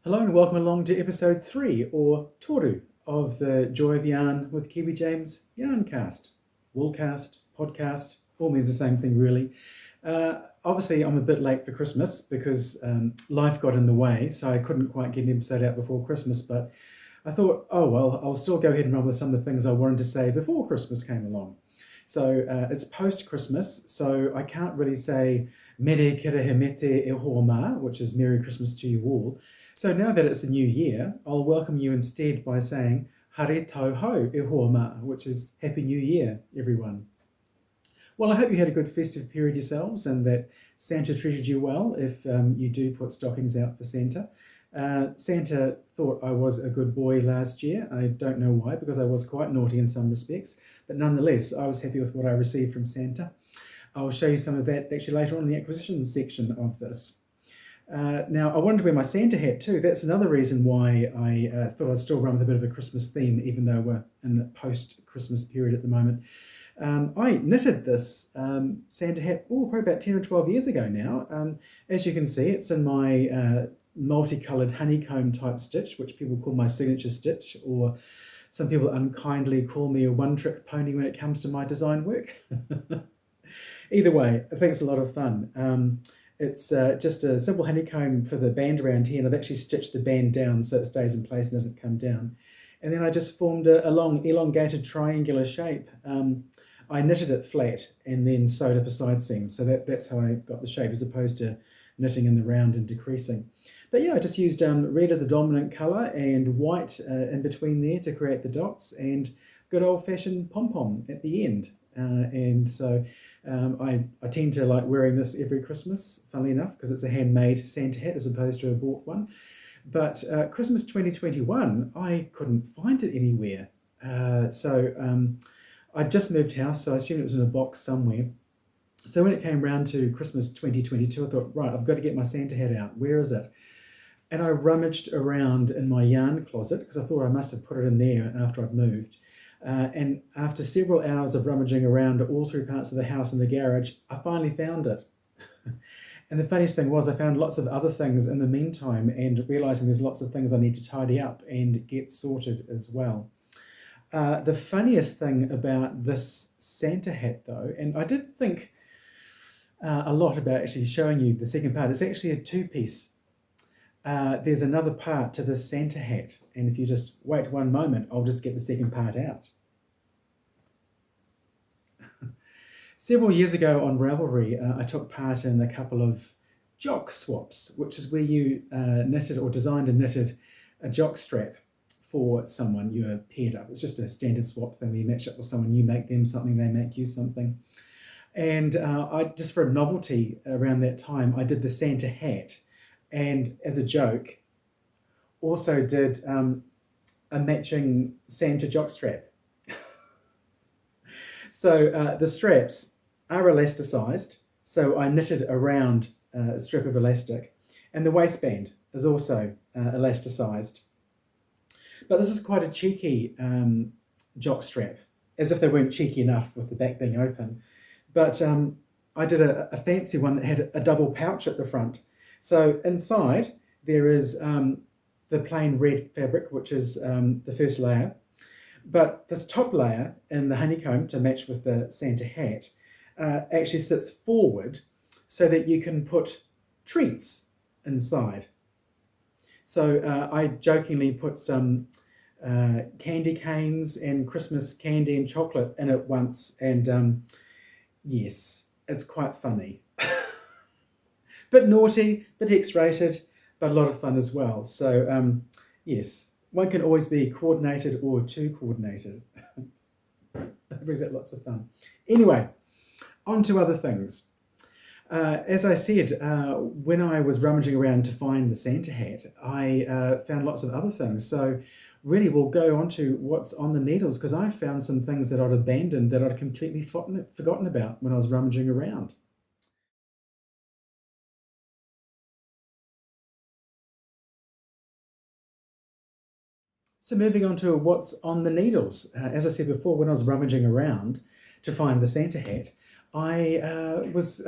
Hello and welcome along to episode 3, or Toru, of the Joy of Yarn with Kiwi James yarncast. Woolcast, podcast, all means the same thing really. Obviously I'm a bit late for Christmas because life got in the way, so I couldn't quite get an episode out before Christmas, but I thought, oh well, I'll still go ahead and run with some of the things I wanted to say before Christmas came along. So it's post-Christmas, so I can't really say Mere Kirahimete e Horma, which is Merry Christmas to you all. So now that it's a new year, I'll welcome you instead by saying Hare Tauhou e Horma, which is Happy New Year, everyone. Well, I hope you had a good festive period yourselves and that Santa treated you well if you do put stockings out for Santa. Santa thought I was a good boy last year. I don't know why, because I was quite naughty in some respects, but nonetheless, I was happy with what I received from Santa. I'll show you some of that actually later on in the acquisitions section of this. Now, I wanted to wear my Santa hat too. That's another reason why I thought I'd still run with a bit of a Christmas theme, even though we're in the post-Christmas period at the moment. I knitted this Santa hat, probably about 10 or 12 years ago now. As you can see, it's in my multicoloured honeycomb type stitch, which people call my signature stitch, or some people unkindly call me a one-trick pony when it comes to my design work. Either way, I think it's a lot of fun. It's just a simple honeycomb for the band around here, and I've actually stitched the band down so it stays in place and doesn't come down. And then I just formed a long elongated triangular shape. I knitted it flat and then sewed up a side seam, so that's how I got the shape, as opposed to knitting in the round and decreasing. But yeah, I just used red as the dominant colour and white in between there to create the dots, and good old-fashioned pom-pom at the end. And so I tend to like wearing this every Christmas, funnily enough, because it's a handmade Santa hat as opposed to a bought one. But Christmas 2021, I couldn't find it anywhere. I just moved house, so I assumed it was in a box somewhere. So when it came round to Christmas 2022, I thought, right, I've got to get my Santa hat out. Where is it? And I rummaged around in my yarn closet because I thought I must have put it in there after I'd moved. And after several hours of rummaging around all through parts of the house and the garage, I finally found it. And the funniest thing was I found lots of other things in the meantime, and realising there's lots of things I need to tidy up and get sorted as well. The funniest thing about this Santa hat though, and I did think a lot about actually showing you the second part, it's actually a two-piece. There's another part to this Santa hat, and if you just wait one moment, I'll just get the second part out. Several years ago on Ravelry, I took part in a couple of jock swaps, which is where you knitted or designed and knitted a jock strap for someone you are paired up. It's just a standard swap thing where you match up with someone, you make them something, they make you something. And I just for a novelty around that time, I did the Santa hat, and as a joke, also did a matching Santa jockstrap. So the straps are elasticized, so I knitted around a strip of elastic, and the waistband is also elasticized. But this is quite a cheeky jockstrap, as if they weren't cheeky enough with the back being open. But I did a fancy one that had a double pouch at the front. So inside there is the plain red fabric, which is the first layer. But this top layer in the honeycomb, to match with the Santa hat, actually sits forward so that you can put treats inside. So I jokingly put some candy canes and Christmas candy and chocolate in it once, and yes, it's quite funny. Bit naughty, bit X-rated, but a lot of fun as well. So yes, one can always be coordinated or too coordinated. That brings out lots of fun. Anyway, on to other things. As I said, when I was rummaging around to find the Santa hat, I found lots of other things. So really we'll go on to what's on the needles, because I found some things that I'd abandoned that I'd completely forgotten about when I was rummaging around. So moving on to what's on the needles. As I said before, when I was rummaging around to find the Santa hat, I was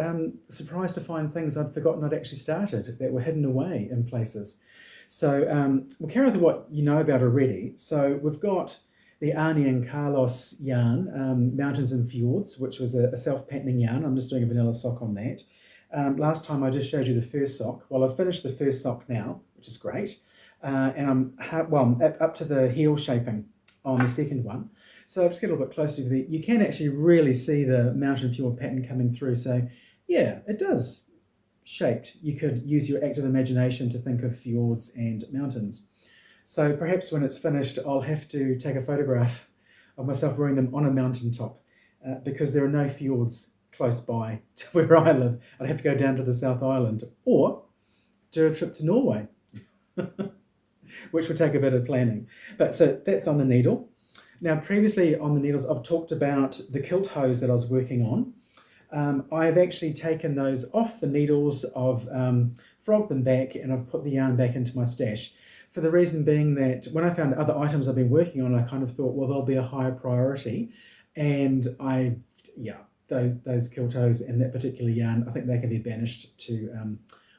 surprised to find things I'd forgotten I'd actually started that were hidden away in places. So we'll carry on with what you know about already. So we've got the Arne and Carlos yarn, Mountains and Fjords, which was a self-patterning yarn. I'm just doing a vanilla sock on that. Last time I just showed you the first sock. Well, I've finished the first sock now, which is great. And I'm up to the heel shaping on the second one. So I'll just get a little bit closer to the, you can actually really see the mountain fjord pattern coming through. So yeah, it does shaped. You could use your active imagination to think of fjords and mountains. So perhaps when it's finished, I'll have to take a photograph of myself wearing them on a mountaintop because there are no fjords close by to where I live. I'd have to go down to the South Island or do a trip to Norway, which would take a bit of planning. But so that's on the needle. Now, previously on the needles, I've talked about the kilt hose that I was working on. I've actually taken those off the needles, I've frogged them back, and I've put the yarn back into my stash, for the reason being that when I found other items I've been working on, I kind of thought, well, they'll be a higher priority. And those kilt hose and that particular yarn, I think they can be banished to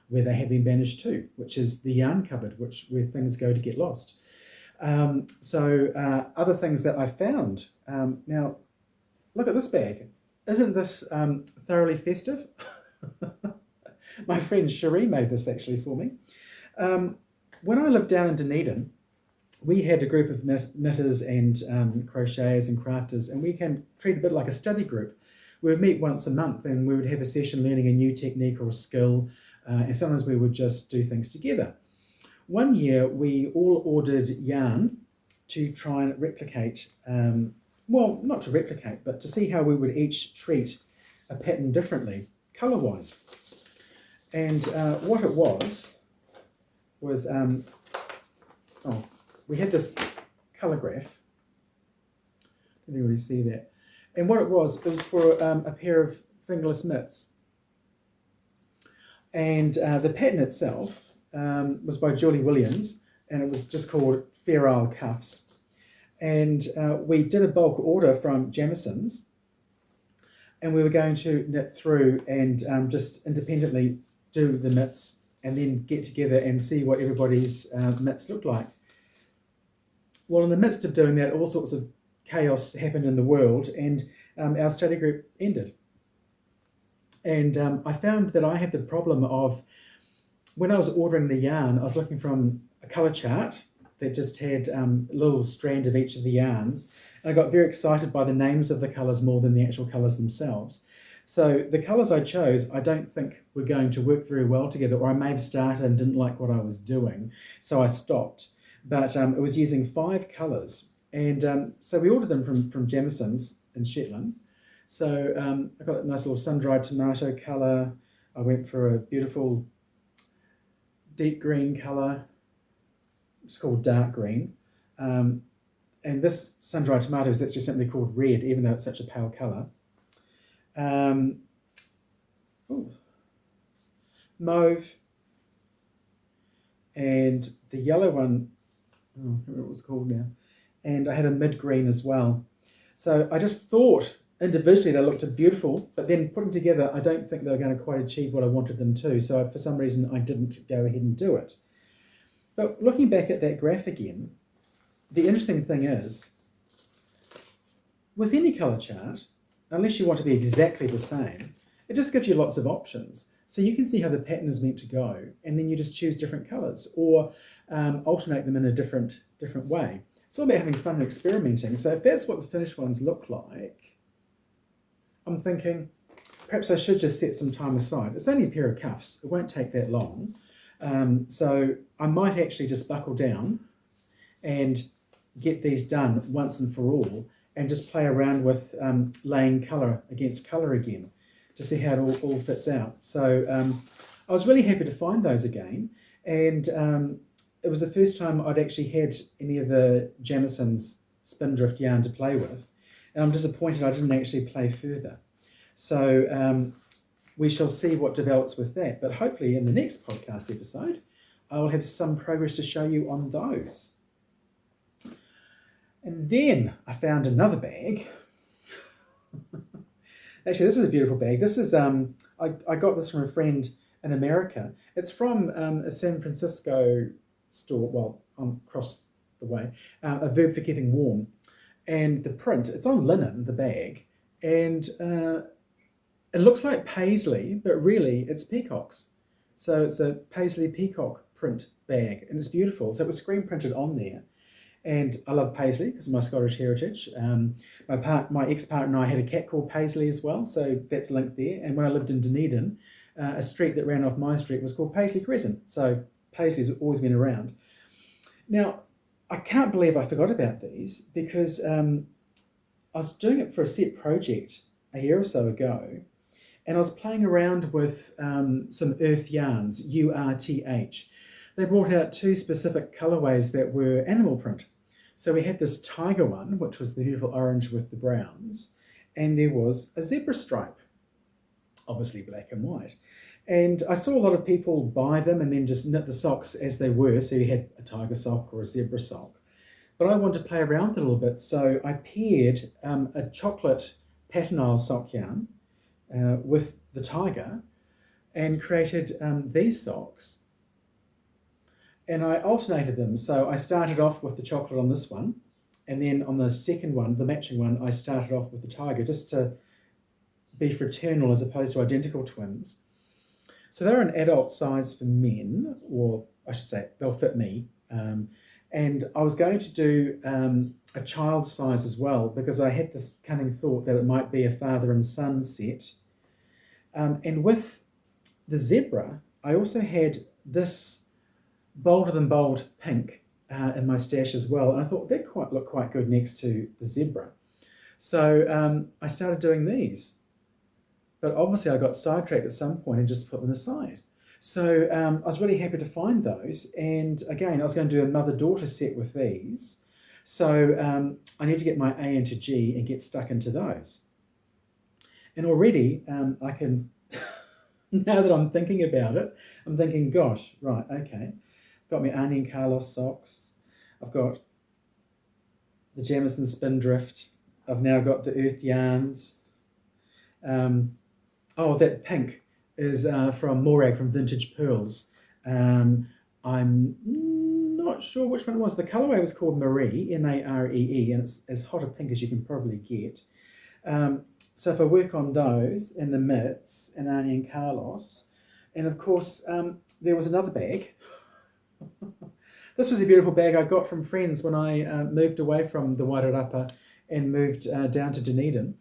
where they have been banished to, which is the yarn cupboard, where things go to get lost. Other things that I found. Now, look at this bag. Isn't this thoroughly festive? My friend Cherie made this actually for me. When I lived down in Dunedin, we had a group of knitters and crocheters and crafters, and we can treat a bit like a study group. We would meet once a month and we would have a session learning a new technique or skill, and sometimes we would just do things together. One year we all ordered yarn to try and replicate, well, not to replicate, but to see how we would each treat a pattern differently, colour-wise. And what it was we had this colour graph. Can you really see that? And what it was for a pair of fingerless mitts. And the pattern itself was by Julie Williams, and it was just called Fair Isle Cuffs. And we did a bulk order from Jamieson's, and we were going to knit through and just independently do the knits and then get together and see what everybody's knits looked like. Well, in the midst of doing that, all sorts of chaos happened in the world, and our study group ended. And I found that I had the problem of, when I was ordering the yarn, I was looking from a colour chart that just had a little strand of each of the yarns. And I got very excited by the names of the colours more than the actual colours themselves. So the colours I chose, I don't think were going to work very well together, or I may have started and didn't like what I was doing, so I stopped. But it was using 5 colours. And so we ordered them from Jamieson's in Shetland. So I got that nice little sun-dried tomato colour. I went for a beautiful deep green colour. It's called dark green. And this sun-dried tomato is actually simply called red, even though it's such a pale colour. Mauve. And the yellow one, I don't remember what it was called now. And I had a mid-green as well. So I just thought individually they looked beautiful, but then put them together, I don't think they were going to quite achieve what I wanted them to. So for some reason, I didn't go ahead and do it. But looking back at that graph again, the interesting thing is, with any colour chart, unless you want to be exactly the same, it just gives you lots of options. So you can see how the pattern is meant to go, and then you just choose different colours or alternate them in a different way. It's all about having fun and experimenting. So if that's what the finished ones look like, I'm thinking perhaps I should just set some time aside. It's only a pair of cuffs. It won't take that long. So I might actually just buckle down and get these done once and for all, and just play around with laying colour against colour again to see how it all fits out. So I was really happy to find those again, and it was the first time I'd actually had any of the Jamieson's Spindrift yarn to play with, and I'm disappointed I didn't actually play further. So we shall see what develops with that, but hopefully in the next podcast episode I will have some progress to show you on those. And then I found another bag. Actually, this is a beautiful bag. This is I got this from a friend in America. It's from a San Francisco store, well, across the way, a verb for keeping warm. And the print, it's on linen, the bag, and it looks like paisley, but really it's peacocks. So it's a paisley peacock print bag, and it's beautiful. So it was screen printed on there. And I love paisley because of my Scottish heritage. My ex-partner and I had a cat called Paisley as well, so that's linked there. And when I lived in Dunedin, a street that ran off my street was called Paisley Crescent. So Paisley's always been around. Now, I can't believe I forgot about these because I was doing it for a set project a year or so ago, and I was playing around with some earth yarns, URTH. They brought out two specific colourways that were animal print. So we had this tiger one, which was the beautiful orange with the browns, and there was a zebra stripe, obviously black and white. And I saw a lot of people buy them and then just knit the socks as they were. So you had a tiger sock or a zebra sock. But I wanted to play around with it a little bit. So I paired a chocolate patternile sock yarn with the tiger and created these socks. And I alternated them. So I started off with the chocolate on this one. And then on the second one, the matching one, I started off with the tiger just to be fraternal as opposed to identical twins. So they're an adult size for men, or I should say, they'll fit me. And I was going to do a child size as well because I had the cunning thought that it might be a father and son set. And with the zebra, I also had this bolder than bold pink in my stash as well. And I thought that looked quite good next to the zebra. So I started doing these. But obviously I got sidetracked at some point and just put them aside. So I was really happy to find those. And again, I was going to do a mother-daughter set with these. So I need to get my A into G and get stuck into those. And already I can, now that I'm thinking about it, I'm thinking, gosh, right, okay. Got my Arne and Carlos socks. I've got the Jamieson Spindrift. I've now got the Earth Yarns. Oh, that pink is from Morag from Vintage Pearls. I'm not sure which one it was. The colourway was called Marie, M-A-R-E-E, and it's as hot a pink as you can probably get. So if I work on those and the mitts and Arne and Carlos, and of course there was another bag. This was a beautiful bag I got from friends when I moved away from the Wairarapa and moved down to Dunedin.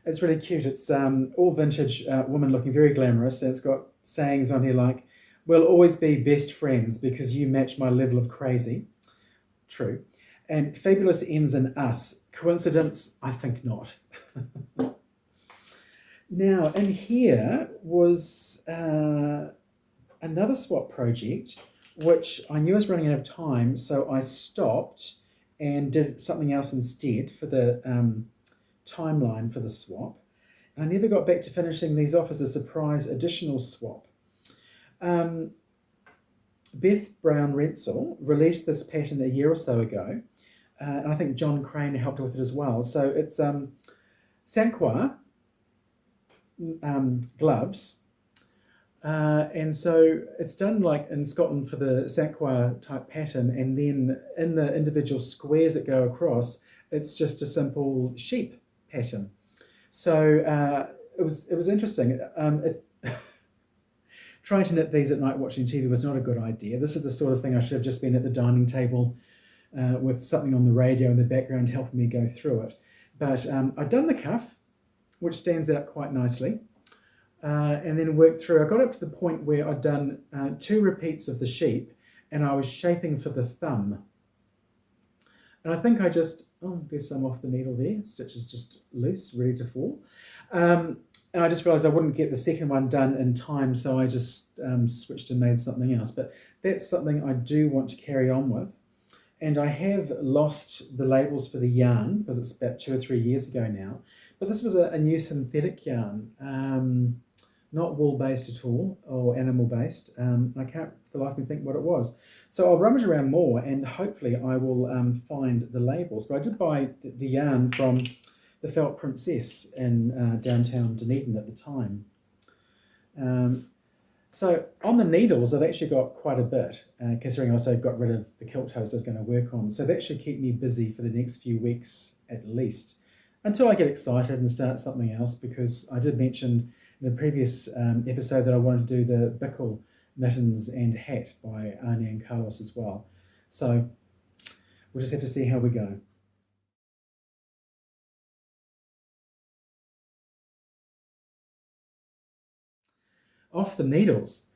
It's really cute. It's all vintage woman looking very glamorous. And it's got sayings on here like, we'll always be best friends because you match my level of crazy. True. And fabulous ends in us. Coincidence? I think not. Now, in here was another swap project, which I knew I was running out of time, so I stopped and did something else instead for the timeline for the swap. And I never got back to finishing these off as a surprise additional swap. Beth Brown Rensel released this pattern a year or so ago, and I think John Crane helped with it as well. So it's Sanquois gloves, and so it's done like in Scotland for the Sanquois type pattern, and then in the individual squares that go across, it's just a simple sheep pattern. So it was interesting. Trying to knit these at night watching TV was not a good idea. This is the sort of thing I should have just been at the dining table with something on the radio in the background helping me go through it. But I'd done the cuff, which stands out quite nicely, and then worked through. I got up to the point where I'd done 2 repeats of the sheep, and I was shaping for the thumb. And I think I just, there's some off the needle there. Stitch is just loose, ready to fall. And I just realised I wouldn't get the second one done in time, so I just switched and made something else. But that's something I do want to carry on with. And I have lost the labels for the yarn, because it's about 2 or 3 years ago now. But this was a new synthetic yarn, not wool-based at all, or animal-based. I can't for the life of me think what it was. So I'll rummage around more, and hopefully I will find the labels. But I did buy the yarn from the Felt Princess in downtown Dunedin at the time. So on the needles, I've actually got quite a bit, considering I also got rid of the kilt hose I was going to work on. So that should keep me busy for the next few weeks at least, until I get excited and start something else, because I did mention in the previous episode that I wanted to do the Bickle mittens and hat by Arne and Carlos as well. So we'll just have to see how we go. Off the needles.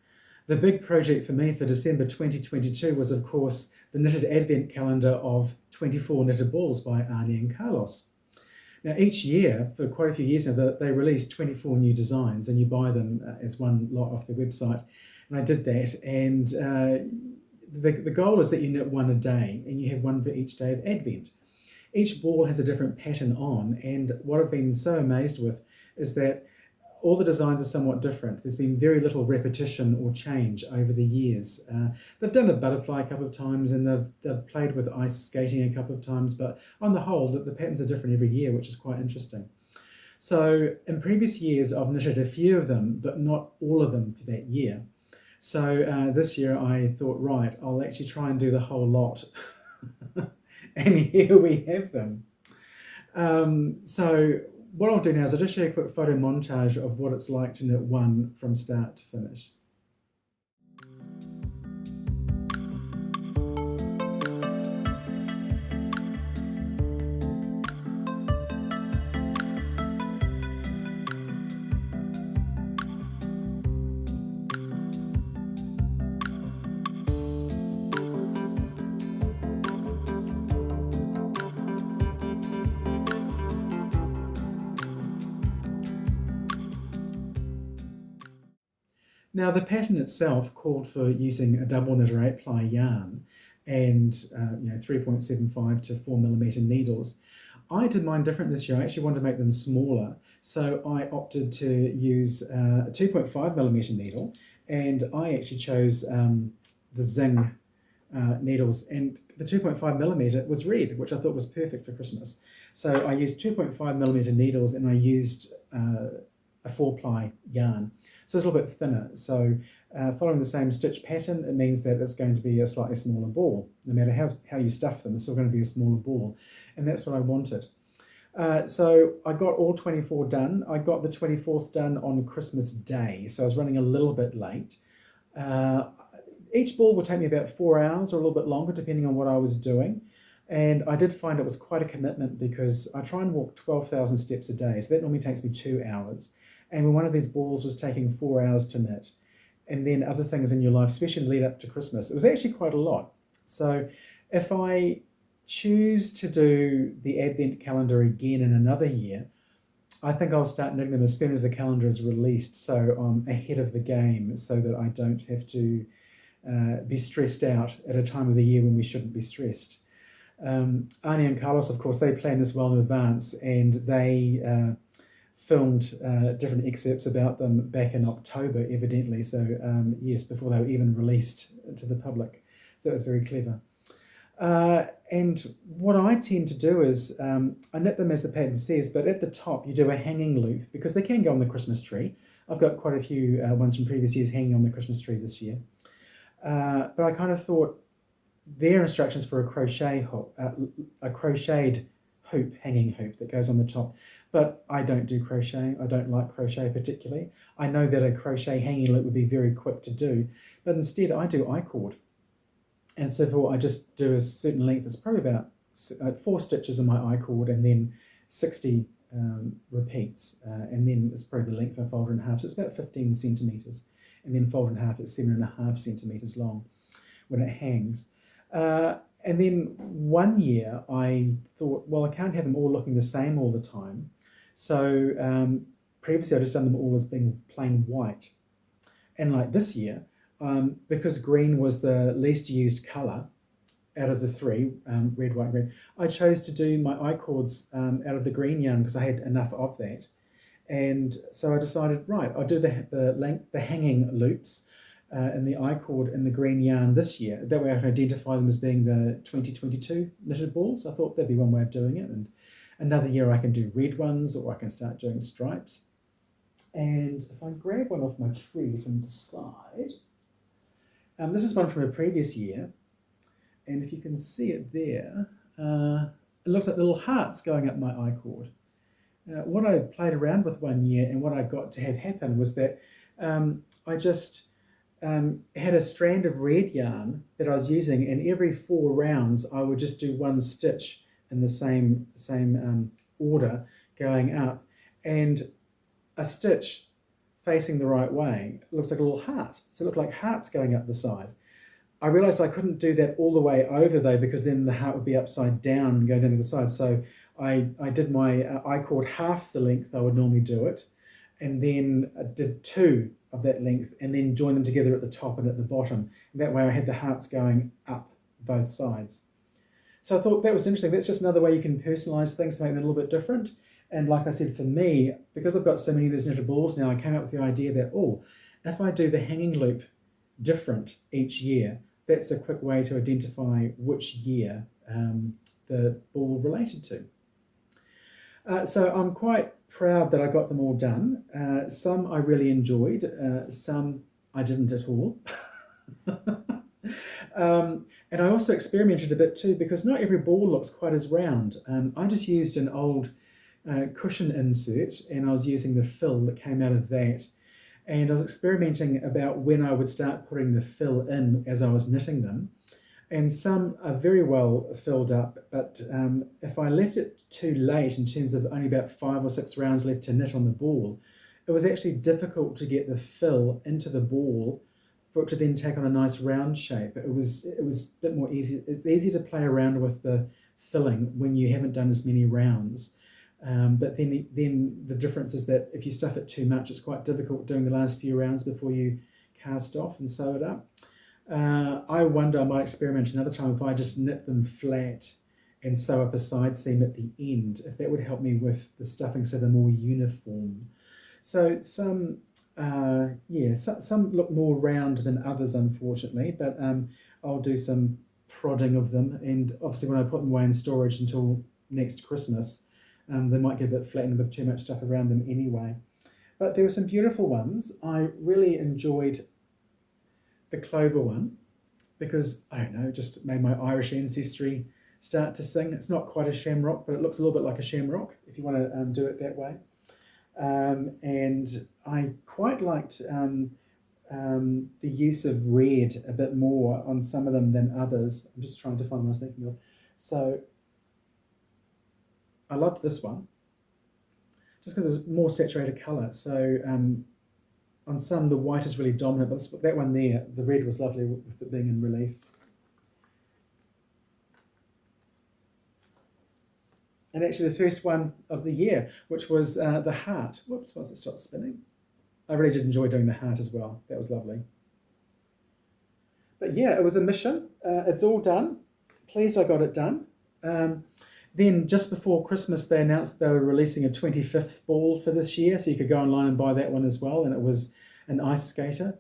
The big project for me for December 2022 was, of course, the knitted advent calendar of 24 knitted balls by Arne and Carlos. Now, each year, for quite a few years now, they release 24 new designs, and you buy them as one lot off the website. And I did that, and the goal is that you knit one a day, and you have one for each day of Advent. Each ball has a different pattern on, and what I've been so amazed with is that all the designs are somewhat different. There's been very little repetition or change over the years. They've done a butterfly a couple of times, and they've played with ice skating a couple of times, but on the whole, the patterns are different every year, which is quite interesting. So in previous years, I've knitted a few of them, but not all of them for that year. So this year I thought, right, I'll actually try and do the whole lot. And here we have them. So what I'll do now is I'll just show you a quick photo montage of what it's like to knit one from start to finish. Now, the pattern itself called for using a double knit or 8-ply yarn and 3.75 to 4mm needles. I did mine different this year. I actually wanted to make them smaller, so I opted to use a 2.5mm needle, and I actually chose the Zing needles, and the 2.5mm was red, which I thought was perfect for Christmas. So I used 2.5mm needles, and I used a 4-ply yarn. So it's a little bit thinner. So following the same stitch pattern, it means that it's going to be a slightly smaller ball. No matter how you stuff them, it's still going to be a smaller ball. And that's what I wanted. So I got all 24 done. I got the 24th done on Christmas Day, so I was running a little bit late. Each ball would take me about 4 hours or a little bit longer, depending on what I was doing. And I did find it was quite a commitment, because I try and walk 12,000 steps a day, so that normally takes me 2 hours. And when one of these balls was taking 4 hours to knit, and then other things in your life, especially lead up to Christmas, it was actually quite a lot. So if I choose to do the Advent calendar again in another year, I think I'll start knitting them as soon as the calendar is released, so I'm ahead of the game, so that I don't have to be stressed out at a time of the year when we shouldn't be stressed. Arne and Carlos, of course, they plan this well in advance, and they filmed different excerpts about them back in October, evidently. So yes, before they were even released to the public. So that was very clever. And what I tend to do is I knit them as the pattern says, but at the top you do a hanging loop, because they can go on the Christmas tree. I've got quite a few ones from previous years hanging on the Christmas tree this year. But I kind of thought their instructions for a crocheted hoop, hanging hoop that goes on the top. But I don't do crochet. I don't like crochet particularly. I know that a crochet hanging loop would be very quick to do, but instead I do I-cord. And so for what I just do a certain length, it's probably about 4 stitches in my I-cord, and then 60 repeats. And then it's probably the length I fold it in half. So it's about 15 centimetres. And then fold in half, it's 7.5 centimetres long when it hangs. And then one year I thought, well, I can't have them all looking the same all the time. So previously I just done them all as being plain white. And like this year, because green was the least used colour out of the 3, red, white, green, I chose to do my I-cords out of the green yarn, because I had enough of that. And so I decided, right, I'll do the hanging loops in the I-cord in the green yarn this year. That way I can identify them as being the 2022 knitted balls. I thought that'd be one way of doing it. And another year I can do red ones, or I can start doing stripes. And if I grab one off my tree from the side, this is one from a previous year, and if you can see it there, it looks like little hearts going up my I-cord. What I played around with one year and what I got to have happen was that I just had a strand of red yarn that I was using, and every 4 rounds I would just do one stitch in the same order going up, and a stitch facing the right way looks like a little heart. So it looked like hearts going up the side. I realized I couldn't do that all the way over though, because then the heart would be upside down and go down to the side. So I did my I-cord half the length I would normally do it, and then I did 2 of that length and then joined them together at the top and at the bottom. And that way I had the hearts going up both sides. So I thought that was interesting. That's just another way you can personalize things to make them a little bit different. And like I said, for me, because I've got so many of these knitted balls now, I came up with the idea that, if I do the hanging loop different each year, that's a quick way to identify which year the ball related to. So I'm quite proud that I got them all done. Some I really enjoyed, some I didn't at all. And I also experimented a bit too, because not every ball looks quite as round. I just used an old cushion insert, and I was using the fill that came out of that. And I was experimenting about when I would start putting the fill in as I was knitting them. And some are very well filled up, but if I left it too late in terms of only about 5 or 6 rounds left to knit on the ball, it was actually difficult to get the fill into the ball for it to then take on a nice round shape. It was a bit more easy. It's easy to play around with the filling when you haven't done as many rounds. But then the difference is that if you stuff it too much, it's quite difficult doing the last few rounds before you cast off and sew it up. I wonder, I might experiment another time if I just knit them flat and sew up a side seam at the end, if that would help me with the stuffing so they're more uniform. So some look more round than others, unfortunately, but I'll do some prodding of them, and obviously when I put them away in storage until next Christmas, they might get a bit flattened with too much stuff around them anyway. But there were some beautiful ones. I really enjoyed the clover one because, I don't know, just made my Irish ancestry start to sing. It's not quite a shamrock, but it looks a little bit like a shamrock if you want to do it that way. And I quite liked the use of red a bit more on some of them than others. I'm just trying to find what I was thinking of. So I loved this one just because it was more saturated colour. So on some the white is really dominant, but that one there, the red was lovely with it being in relief. And actually the first one of the year, which was the heart. Whoops, once it stopped spinning. I really did enjoy doing the heart as well. That was lovely. But yeah, it was a mission. It's all done. Pleased I got it done. Then just before Christmas, they announced they were releasing a 25th ball for this year, so you could go online and buy that one as well, and it was an ice skater.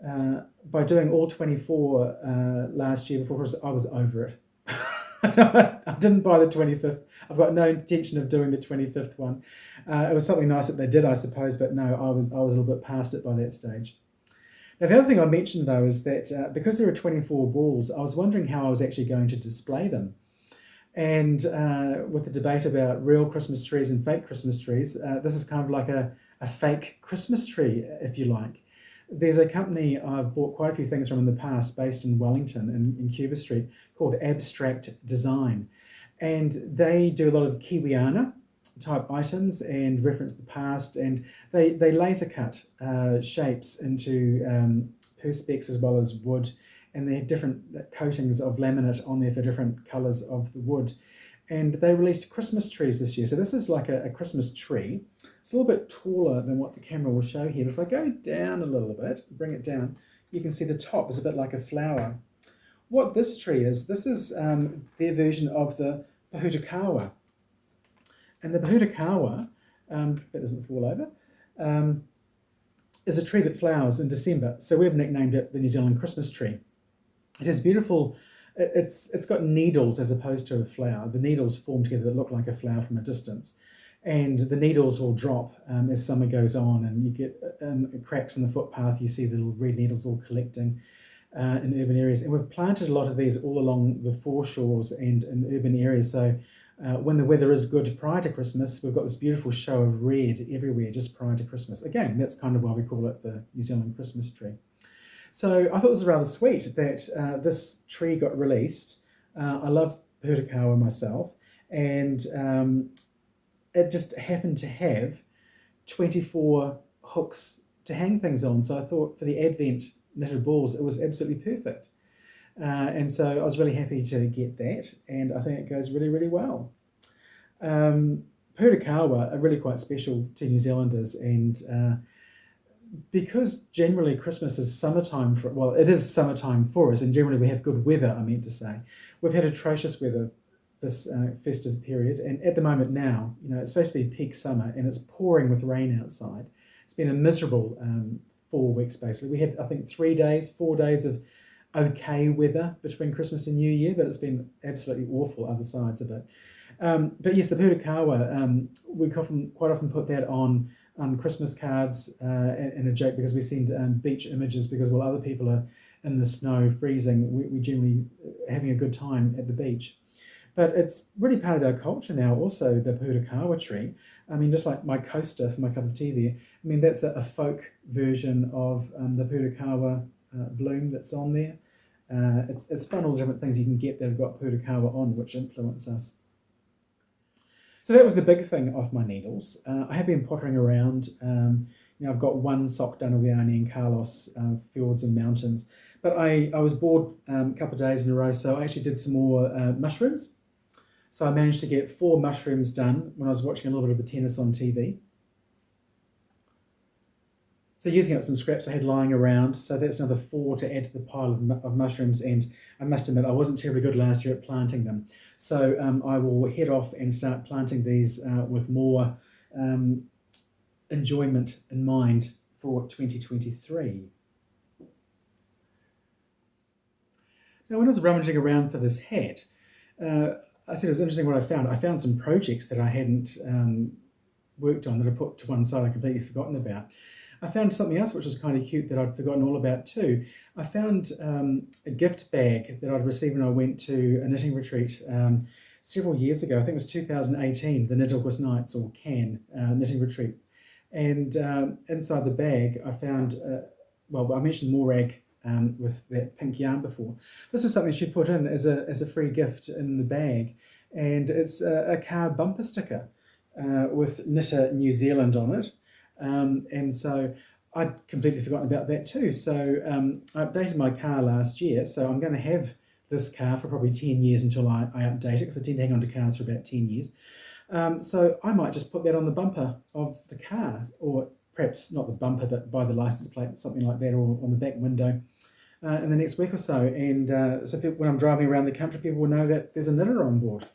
By doing all 24 last year before Christmas, I was over it. I didn't buy the 25th. I've got no intention of doing the 25th one. It was something nice that they did, I suppose, but no, I was a little bit past it by that stage. Now, the other thing I mentioned, though, is that because there were 24 balls, I was wondering how I was actually going to display them. And with the debate about real Christmas trees and fake Christmas trees, this is kind of like a fake Christmas tree, if you like. There's a company I've bought quite a few things from in the past based in Wellington in Cuba Street called Abstract Design. And they do a lot of Kiwiana type items and reference the past, and they laser cut shapes into perspex as well as wood, and they have different coatings of laminate on there for different colours of the wood. And they released Christmas trees this year. So this is like a Christmas tree. It's a little bit taller than what the camera will show here. But if I go down a little bit, bring it down, you can see the top is a bit like a flower. What this tree is, this is their version of the Pahutakawa. And the Pahutakawa, that doesn't fall over, is a tree that flowers in December. So we've nicknamed it the New Zealand Christmas tree. It has beautiful, it's got needles as opposed to a flower. The needles form together that look like a flower from a distance. and the needles will drop as summer goes on, and you get cracks in the footpath. You see the little red needles all collecting in urban areas, and we've planted a lot of these all along the foreshores and in urban areas. So when the weather is good prior to Christmas, we've got this beautiful show of red everywhere just prior to Christmas. Again, that's kind of why we call it the New Zealand Christmas tree. So I thought it was rather sweet that this tree got released. I love Purakawa myself, and it just happened to have 24 hooks to hang things on. So I thought for the Advent knitted balls, it was absolutely perfect. And so I was really happy to get that, and I think it goes really, really well. Purakawa are really quite special to New Zealanders, and because generally Christmas is summertime it is summertime for us, and generally we have good weather, I meant to say. We've had atrocious weather this festive period, and at the moment now, it's supposed to be peak summer, and it's pouring with rain outside. It's been a miserable 4 weeks, basically. We had, I think, 4 days of okay weather between Christmas and New Year, but it's been absolutely awful other sides of it. But yes, the Purakawa, we quite often put that on Christmas cards and a joke, because we send beach images, because while other people are in the snow freezing, we generally having a good time at the beach. But it's really part of our culture now also, the Purakawa tree. I mean, just like my coaster for my cup of tea there, I mean, that's a folk version of the Purakawa bloom that's on there. It's fun, all the different things you can get that have got Purakawa on, which influence us. So that was the big thing off my needles. I have been pottering around. I've got one sock done of the Arne and Carlos Fjords and Mountains, but I was bored a couple of days in a row, so I actually did some more mushrooms. So I managed to get 4 mushrooms done when I was watching a little bit of the tennis on TV. So using up some scraps I had lying around, so that's another 4 to add to the pile of mushrooms, and I must admit I wasn't terribly good last year at planting them. So I will head off and start planting these with more enjoyment in mind for 2023. Now, when I was rummaging around for this hat, I said it was interesting what I found. I found some projects that I hadn't worked on, that I put to one side, I'd completely forgotten about. I found something else which was kind of cute that I'd forgotten all about too. I found a gift bag that I'd received when I went to a knitting retreat several years ago. I think it was 2018, the Knitterquist Nights, or CAN knitting retreat. And inside the bag, I found, I mentioned Morag with that pink yarn before. This was something she put in as a free gift in the bag, and it's a car bumper sticker with Knitter New Zealand on it. And so I'd completely forgotten about that too. So I updated my car last year, so I'm going to have this car for probably 10 years until I update it, because I tend to hang on to cars for about 10 years. So I might just put that on the bumper of the car, or perhaps not the bumper, but by the license plate, something like that, or on the back window in the next week or so. And so when I'm driving around the country, people will know that there's a knitter on board.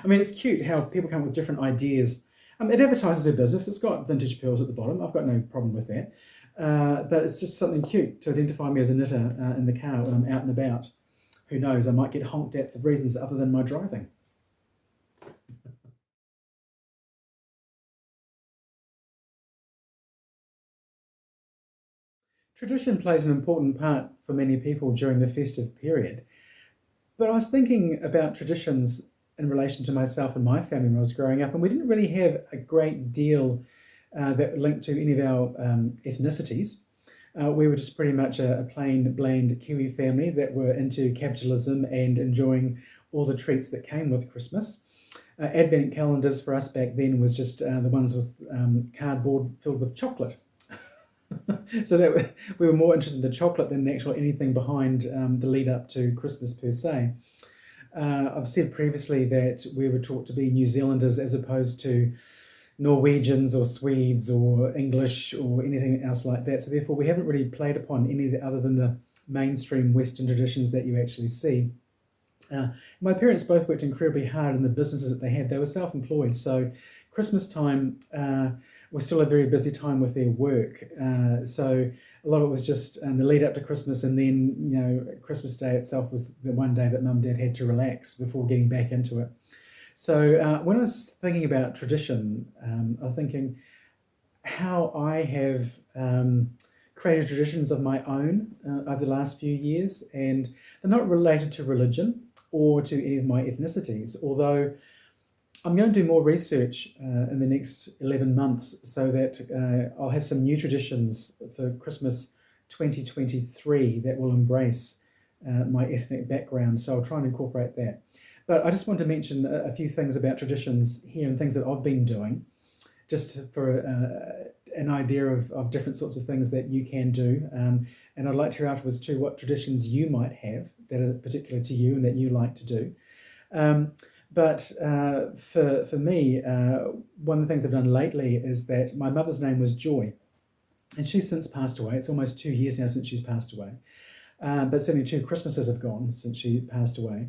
I mean, it's cute how people come up with different ideas. It advertises their business. It's got vintage pearls at the bottom. I've got no problem with that. But it's just something cute to identify me as a knitter in the car when I'm out and about. Who knows, I might get honked at for reasons other than my driving. Tradition plays an important part for many people during the festive period. But I was thinking about traditions in relation to myself and my family when I was growing up, and we didn't really have a great deal that linked to any of our ethnicities. We were just pretty much a plain, bland Kiwi family that were into capitalism and enjoying all the treats that came with Christmas. Advent calendars for us back then was just the ones with cardboard filled with chocolate. So that we were more interested in the chocolate than the actual anything behind the lead up to Christmas per se. I've said previously that we were taught to be New Zealanders as opposed to Norwegians or Swedes or English or anything else like that. So therefore, we haven't really played upon any of the other than the mainstream Western traditions that you actually see. My parents both worked incredibly hard in the businesses that they had. They were self-employed, so Christmas time was still a very busy time with their work. So a lot of it was just the lead up to Christmas, and then Christmas Day itself was the one day that Mum and Dad had to relax before getting back into it. So when I was thinking about tradition, I was thinking how I have created traditions of my own over the last few years, and they're not related to religion or to any of my ethnicities, although I'm going to do more research in the next 11 months so that I'll have some new traditions for Christmas 2023 that will embrace my ethnic background. So I'll try and incorporate that. But I just want to mention a few things about traditions here and things that I've been doing, just for an idea of different sorts of things that you can do. And I'd like to hear afterwards too what traditions you might have that are particular to you and that you like to do. But for me, one of the things I've done lately is that my mother's name was Joy, and she's since passed away. It's almost 2 years now since she's passed away. But certainly 2 Christmases have gone since she passed away.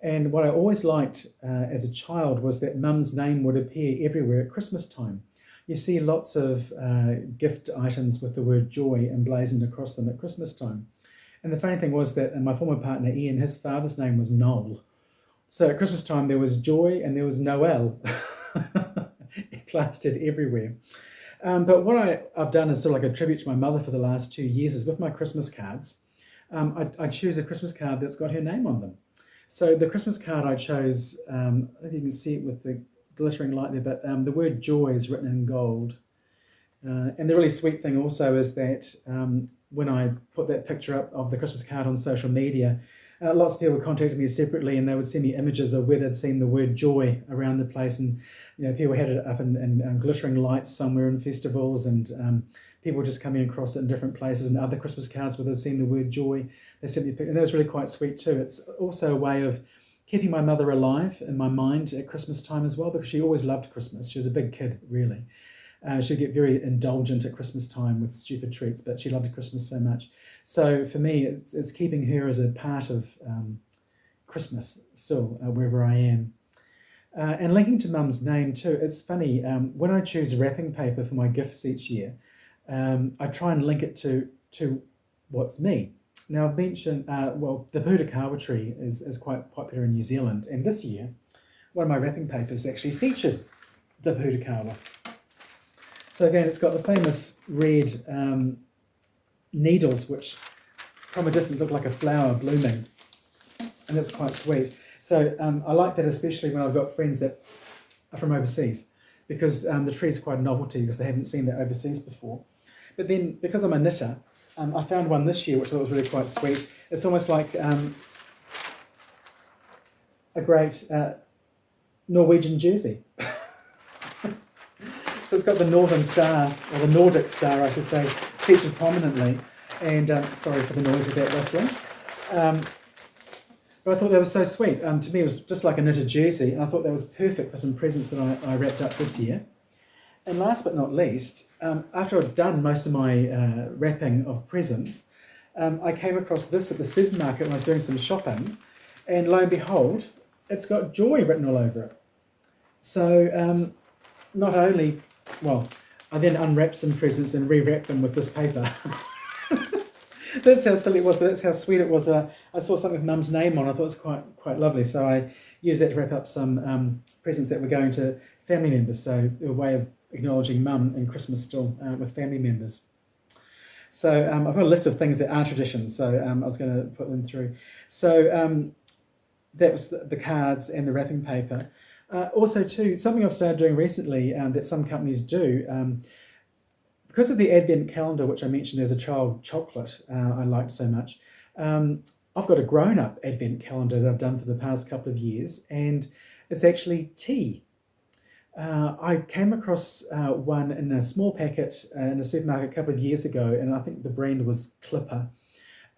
And what I always liked as a child was that Mum's name would appear everywhere at Christmas time. You see lots of gift items with the word joy emblazoned across them at Christmas time. And the funny thing was that my former partner Ian, his father's name was Noel. So at Christmas time there was joy and there was Noel plastered everywhere. But what I've done is sort of like a tribute to my mother for the last 2 years is with my Christmas cards. I choose a Christmas card that's got her name on them. So the Christmas card I chose, I don't know if you can see it with the glittering light there, but the word joy is written in gold. And the really sweet thing also is that when I put that picture up of the Christmas card on social media, lots of people contacted me separately and they would send me images of where they'd seen the word joy around the place. And people had it up in glittering lights somewhere in festivals, and people were just coming across it in different places, and other Christmas cards where they'd seen the word joy. They sent me a picture, and that was really quite sweet too. It's also a way of keeping my mother alive in my mind at Christmas time as well, because she always loved Christmas. She was a big kid, really. She'd get very indulgent at Christmas time with stupid treats, but she loved Christmas so much. So for me, it's keeping her as a part of Christmas still, wherever I am. And linking to Mum's name too, it's funny, when I choose wrapping paper for my gifts each year, I try and link it to what's me. Now I've mentioned, the Pūtakawa tree is quite popular in New Zealand, and this year, one of my wrapping papers actually featured the Pūtakawa. So again, it's got the famous red needles, which from a distance look like a flower blooming, and that's quite sweet. So I like that, especially when I've got friends that are from overseas, because the tree is quite a novelty because they haven't seen that overseas before. But then, because I'm a knitter, I found one this year which I thought was really quite sweet. It's almost like a great Norwegian jersey. So it's got the Northern Star, or the Nordic Star, I should say, featured prominently. And sorry for the noise with that rustling. But I thought that was so sweet. To me, it was just like a knitted jersey, and I thought that was perfect for some presents that I wrapped up this year. And last but not least, after I'd done most of my wrapping of presents, I came across this at the supermarket when I was doing some shopping, and lo and behold, it's got joy written all over it. So not only, I then unwrapped some presents and rewrapped them with this paper. That's how silly it was, but that's how sweet it was. That I saw something with Mum's name on. I thought it was quite lovely. So I used that to wrap up some presents that were going to family members. So a way of acknowledging Mum and Christmas still with family members. So I've got a list of things that are traditions. So I was going to put them through. So that was the cards and the wrapping paper. Also, too, something I've started doing recently that some companies do. Because of the Advent calendar, which I mentioned as a child chocolate, I liked so much, I've got a grown-up Advent calendar that I've done for the past couple of years, and it's actually tea. I came across one in a small packet in a supermarket a couple of years ago, and I think the brand was Clipper,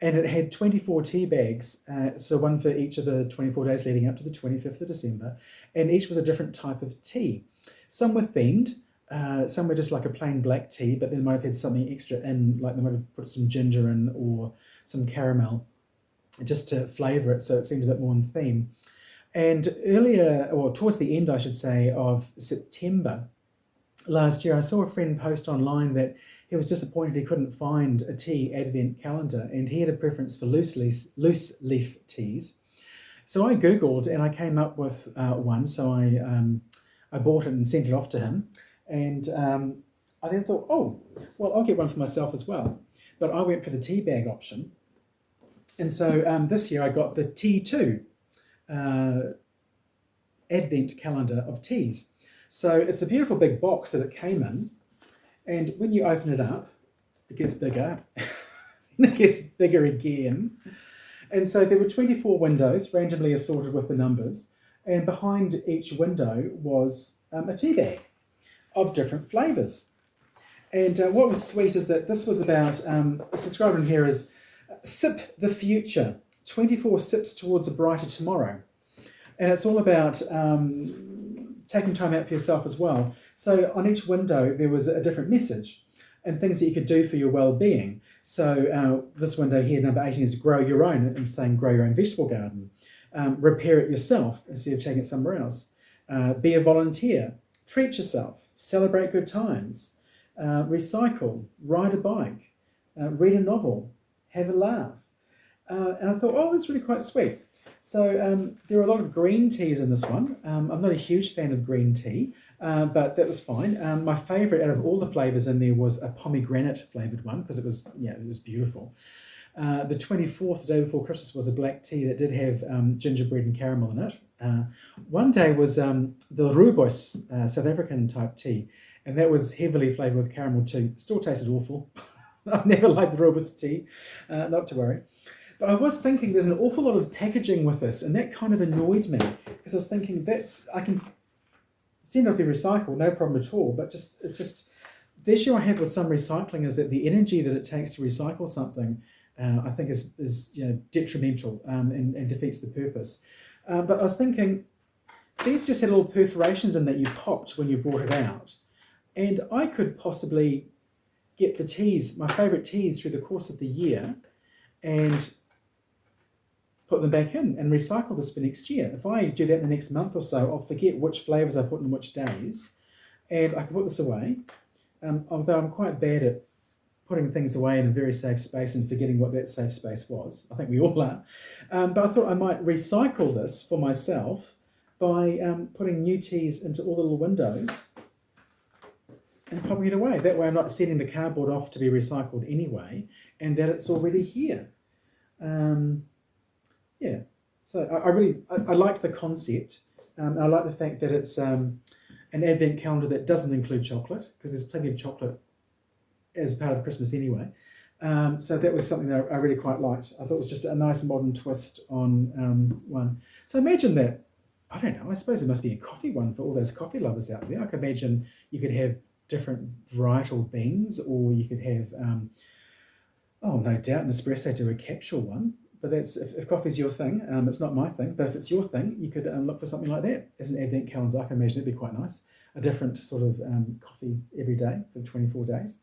and it had 24 tea bags, so one for each of the 24 days leading up to the 25th of December, and each was a different type of tea. Some were themed. Some were just like a plain black tea, but they might have had something extra in, like they might have put some ginger in or some caramel just to flavour it so it seemed a bit more in theme. And earlier, or towards the end, I should say, of September last year, I saw a friend post online that he was disappointed he couldn't find a tea Advent calendar, and he had a preference for loose leaf teas. So I Googled and I came up with one. So I bought it and sent it off to him. And I then thought, oh, well, I'll get one for myself as well. But I went for the tea bag option. And so this year I got the T2 Advent calendar of teas. So it's a beautiful big box that it came in. And when you open it up, it gets bigger. And it gets bigger again. And so there were 24 windows, randomly assorted with the numbers. And behind each window was a tea bag of different flavours. And what was sweet is that this was about, it's described in here as Sip the Future, 24 sips towards a brighter tomorrow. And it's all about taking time out for yourself as well. So on each window, there was a different message and things that you could do for your well-being. So this window here, number 18, is grow your own. I'm saying grow your own vegetable garden. Repair it yourself instead of taking it somewhere else. Be a volunteer. Treat yourself. Celebrate good times. Recycle. Ride a bike. Read a novel. Have a laugh. And I thought, oh, that's really quite sweet. So there are a lot of green teas in this one. I'm not a huge fan of green tea, but that was fine. My favourite out of all the flavours in there was a pomegranate flavoured one because it was beautiful. The 24th, the day before Christmas, was a black tea that did have gingerbread and caramel in it. One day was the Rooibos, South African type tea, and that was heavily flavoured with caramel too. Still tasted awful. I've never liked the Rooibos tea, not to worry. But I was thinking there's an awful lot of packaging with this, and that kind of annoyed me because I was thinking I can send it to be recycled, no problem at all. But it's just the issue I have with some recycling is that the energy that it takes to recycle something, I think is detrimental and defeats the purpose. But I was thinking these just had little perforations in that you popped when you brought it out, and I could possibly get the teas, my favourite teas, through the course of the year, and put them back in and recycle this for next year. If I do that in the next month or so, I'll forget which flavours I put in which days, and I can put this away. Although I'm quite bad at putting things away in a very safe space and forgetting what that safe space was. I think we all are. But I thought I might recycle this for myself by putting new teas into all the little windows and popping it away. That way I'm not sending the cardboard off to be recycled anyway, and that it's already here. So I like the concept. I like the fact that it's an advent calendar that doesn't include chocolate, because there's plenty of chocolate as part of Christmas anyway. So that was something that I really quite liked. I thought it was just a nice modern twist on one. So imagine that, I don't know, I suppose it must be a coffee one for all those coffee lovers out there. I could imagine you could have different varietal beans, or you could have, no doubt, Nespresso do a capsule one. But that's if coffee's your thing. It's not my thing, but if it's your thing, you could look for something like that as an advent calendar. I can imagine it'd be quite nice. A different sort of coffee every day for 24 days.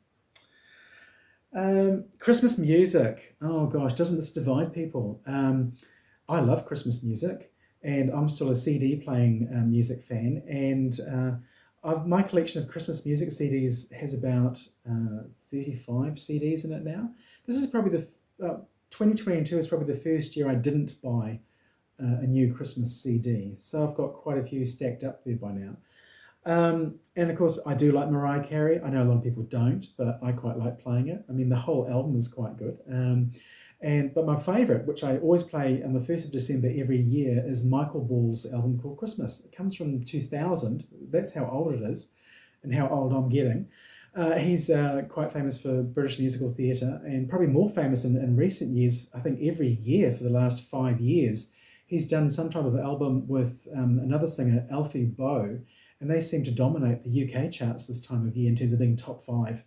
Christmas music. Oh gosh, doesn't this divide people? I love Christmas music, and I'm still a CD playing music fan. And my collection of Christmas music CDs has about 35 CDs in it now. This is probably 2022 is probably the first year I didn't buy a new Christmas CD. So I've got quite a few stacked up there by now. And of course, I do like Mariah Carey. I know a lot of people don't, but I quite like playing it. I mean, the whole album is quite good. But my favourite, which I always play on the 1st of December every year, is Michael Ball's album called Christmas. It comes from 2000. That's how old it is and how old I'm getting. He's quite famous for British musical theatre, and probably more famous in recent years. I think every year for the last 5 years, he's done some type of album with another singer, Alfie Boe, and they seem to dominate the UK charts this time of year in terms of being top 5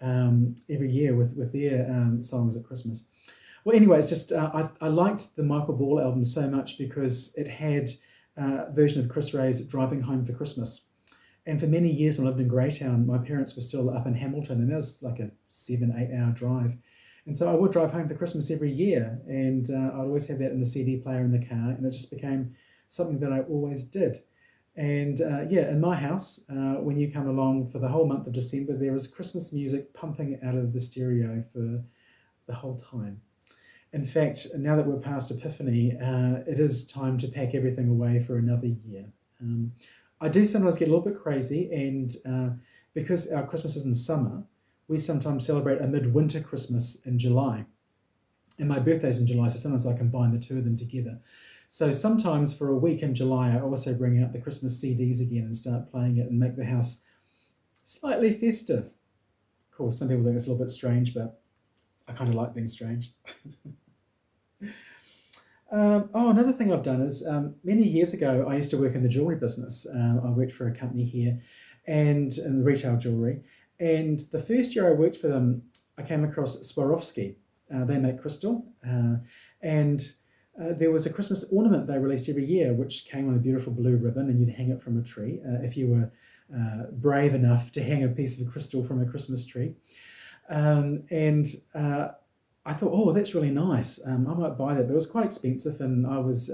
every year with their songs at Christmas. Well, anyway, it's just I liked the Michael Ball album so much because it had a version of Chris Ray's Driving Home for Christmas. And for many years when I lived in Greytown, my parents were still up in Hamilton, and that was like a 7-8 hour drive. And so I would drive home for Christmas every year, and I'd always have that in the CD player in the car, and it just became something that I always did. And in my house, when you come along for the whole month of December, there is Christmas music pumping out of the stereo for the whole time. In fact, now that we're past Epiphany, it is time to pack everything away for another year. I do sometimes get a little bit crazy, and because our Christmas is in summer, we sometimes celebrate a midwinter Christmas in July. And my birthday's in July, so sometimes I combine the two of them together. So sometimes for a week in July, I also bring out the Christmas CDs again and start playing it and make the house slightly festive. Of course, some people think it's a little bit strange, but I kind of like being strange. Another thing I've done is many years ago, I used to work in the jewellery business. I worked for a company here and in retail jewellery. And the first year I worked for them, I came across Swarovski. They make crystal. And there was a Christmas ornament they released every year, which came on a beautiful blue ribbon, and you'd hang it from a tree if you were brave enough to hang a piece of crystal from a Christmas tree. I thought, oh, that's really nice. I might buy that, but it was quite expensive, and I was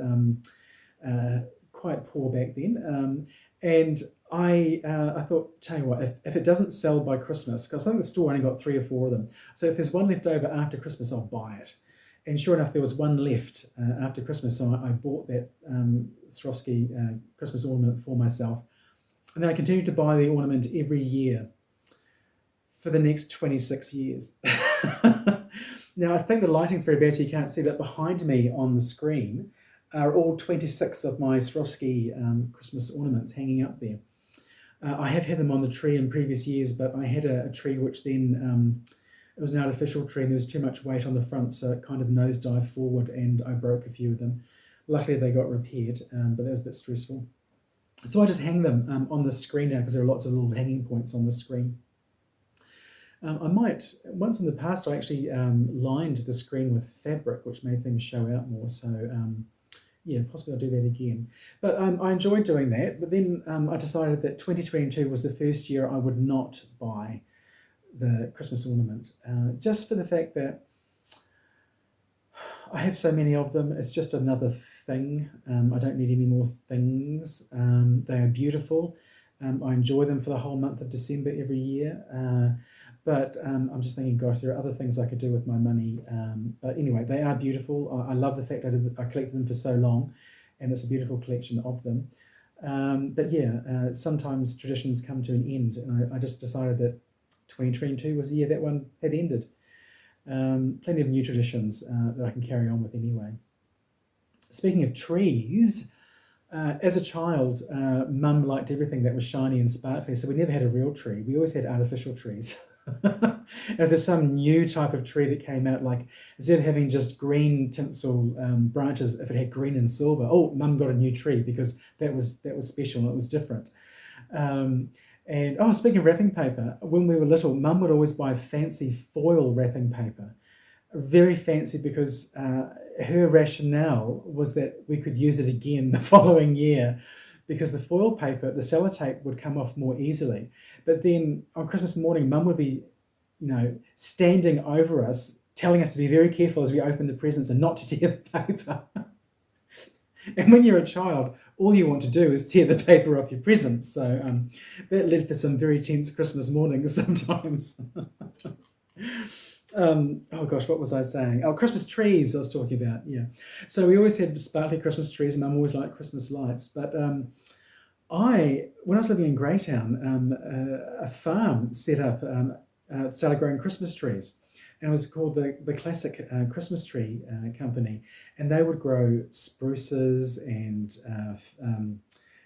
quite poor back then. And I thought, tell you what, if it doesn't sell by Christmas, because I think the store only got 3 or 4 of them, so if there's one left over after Christmas, I'll buy it. And sure enough, there was one left after Christmas, so I bought that Swarovski Christmas ornament for myself. And then I continued to buy the ornament every year for the next 26 years. Now, I think the lighting's very bad, so you can't see, but behind me on the screen are all 26 of my Swarovski Christmas ornaments hanging up there. I have had them on the tree in previous years, but I had a tree which then, it was an artificial tree, and there was too much weight on the front, so it kind of nosedived forward, and I broke a few of them. Luckily, they got repaired, but that was a bit stressful. So I just hang them on the screen now, because there are lots of little hanging points on the screen. I might, once in the past, I actually lined the screen with fabric, which made things show out more. So yeah, possibly I'll do that again. But I enjoyed doing that. But then I decided that 2022 was the first year I would not buy the Christmas ornament, just for the fact that I have so many of them. It's just another thing. I don't need any more things. They are beautiful. I enjoy them for the whole month of December every year. But I'm just thinking, gosh, there are other things I could do with my money. But anyway, they are beautiful. I love the fact I collected them for so long, and it's a beautiful collection of them. But yeah, sometimes traditions come to an end, and I just decided that 2022 was the year that one had ended. Plenty of new traditions that I can carry on with anyway. Speaking of trees, as a child, Mum liked everything that was shiny and sparkly, so we never had a real tree. We always had artificial trees. And if there's some new type of tree that came out, like instead of having just green tinsel branches, if it had green and silver, oh, Mum got a new tree because that was special and it was different. And speaking of wrapping paper, when we were little, Mum would always buy fancy foil wrapping paper, very fancy, because her rationale was that we could use it again the following year, because the foil paper, the sellotape, would come off more easily. But then on Christmas morning, Mum would be, standing over us, telling us to be very careful as we open the presents and not to tear the paper. And when you're a child, all you want to do is tear the paper off your presents. So that led to some very tense Christmas mornings sometimes. What was I saying? Oh, Christmas trees I was talking about, yeah. So we always had sparkly Christmas trees, and Mum always liked Christmas lights. But when I was living in Greytown, a farm set up, started growing Christmas trees. And it was called the Classic Christmas Tree Company. And they would grow spruces and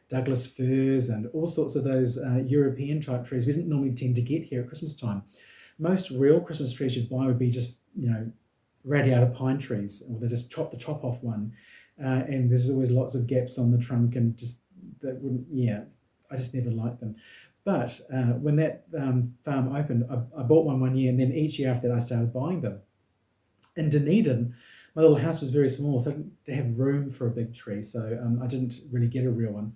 Douglas firs and all sorts of those European type trees we didn't normally tend to get here at Christmas time. Most real Christmas trees you'd buy would be just, radiata pine trees, or they just chop the top off one. And there's always lots of gaps on the trunk, and I just never liked them. But when that farm opened, I bought one year, and then each year after that I started buying them. In Dunedin, my little house was very small, so I didn't have room for a big tree, so I didn't really get a real one.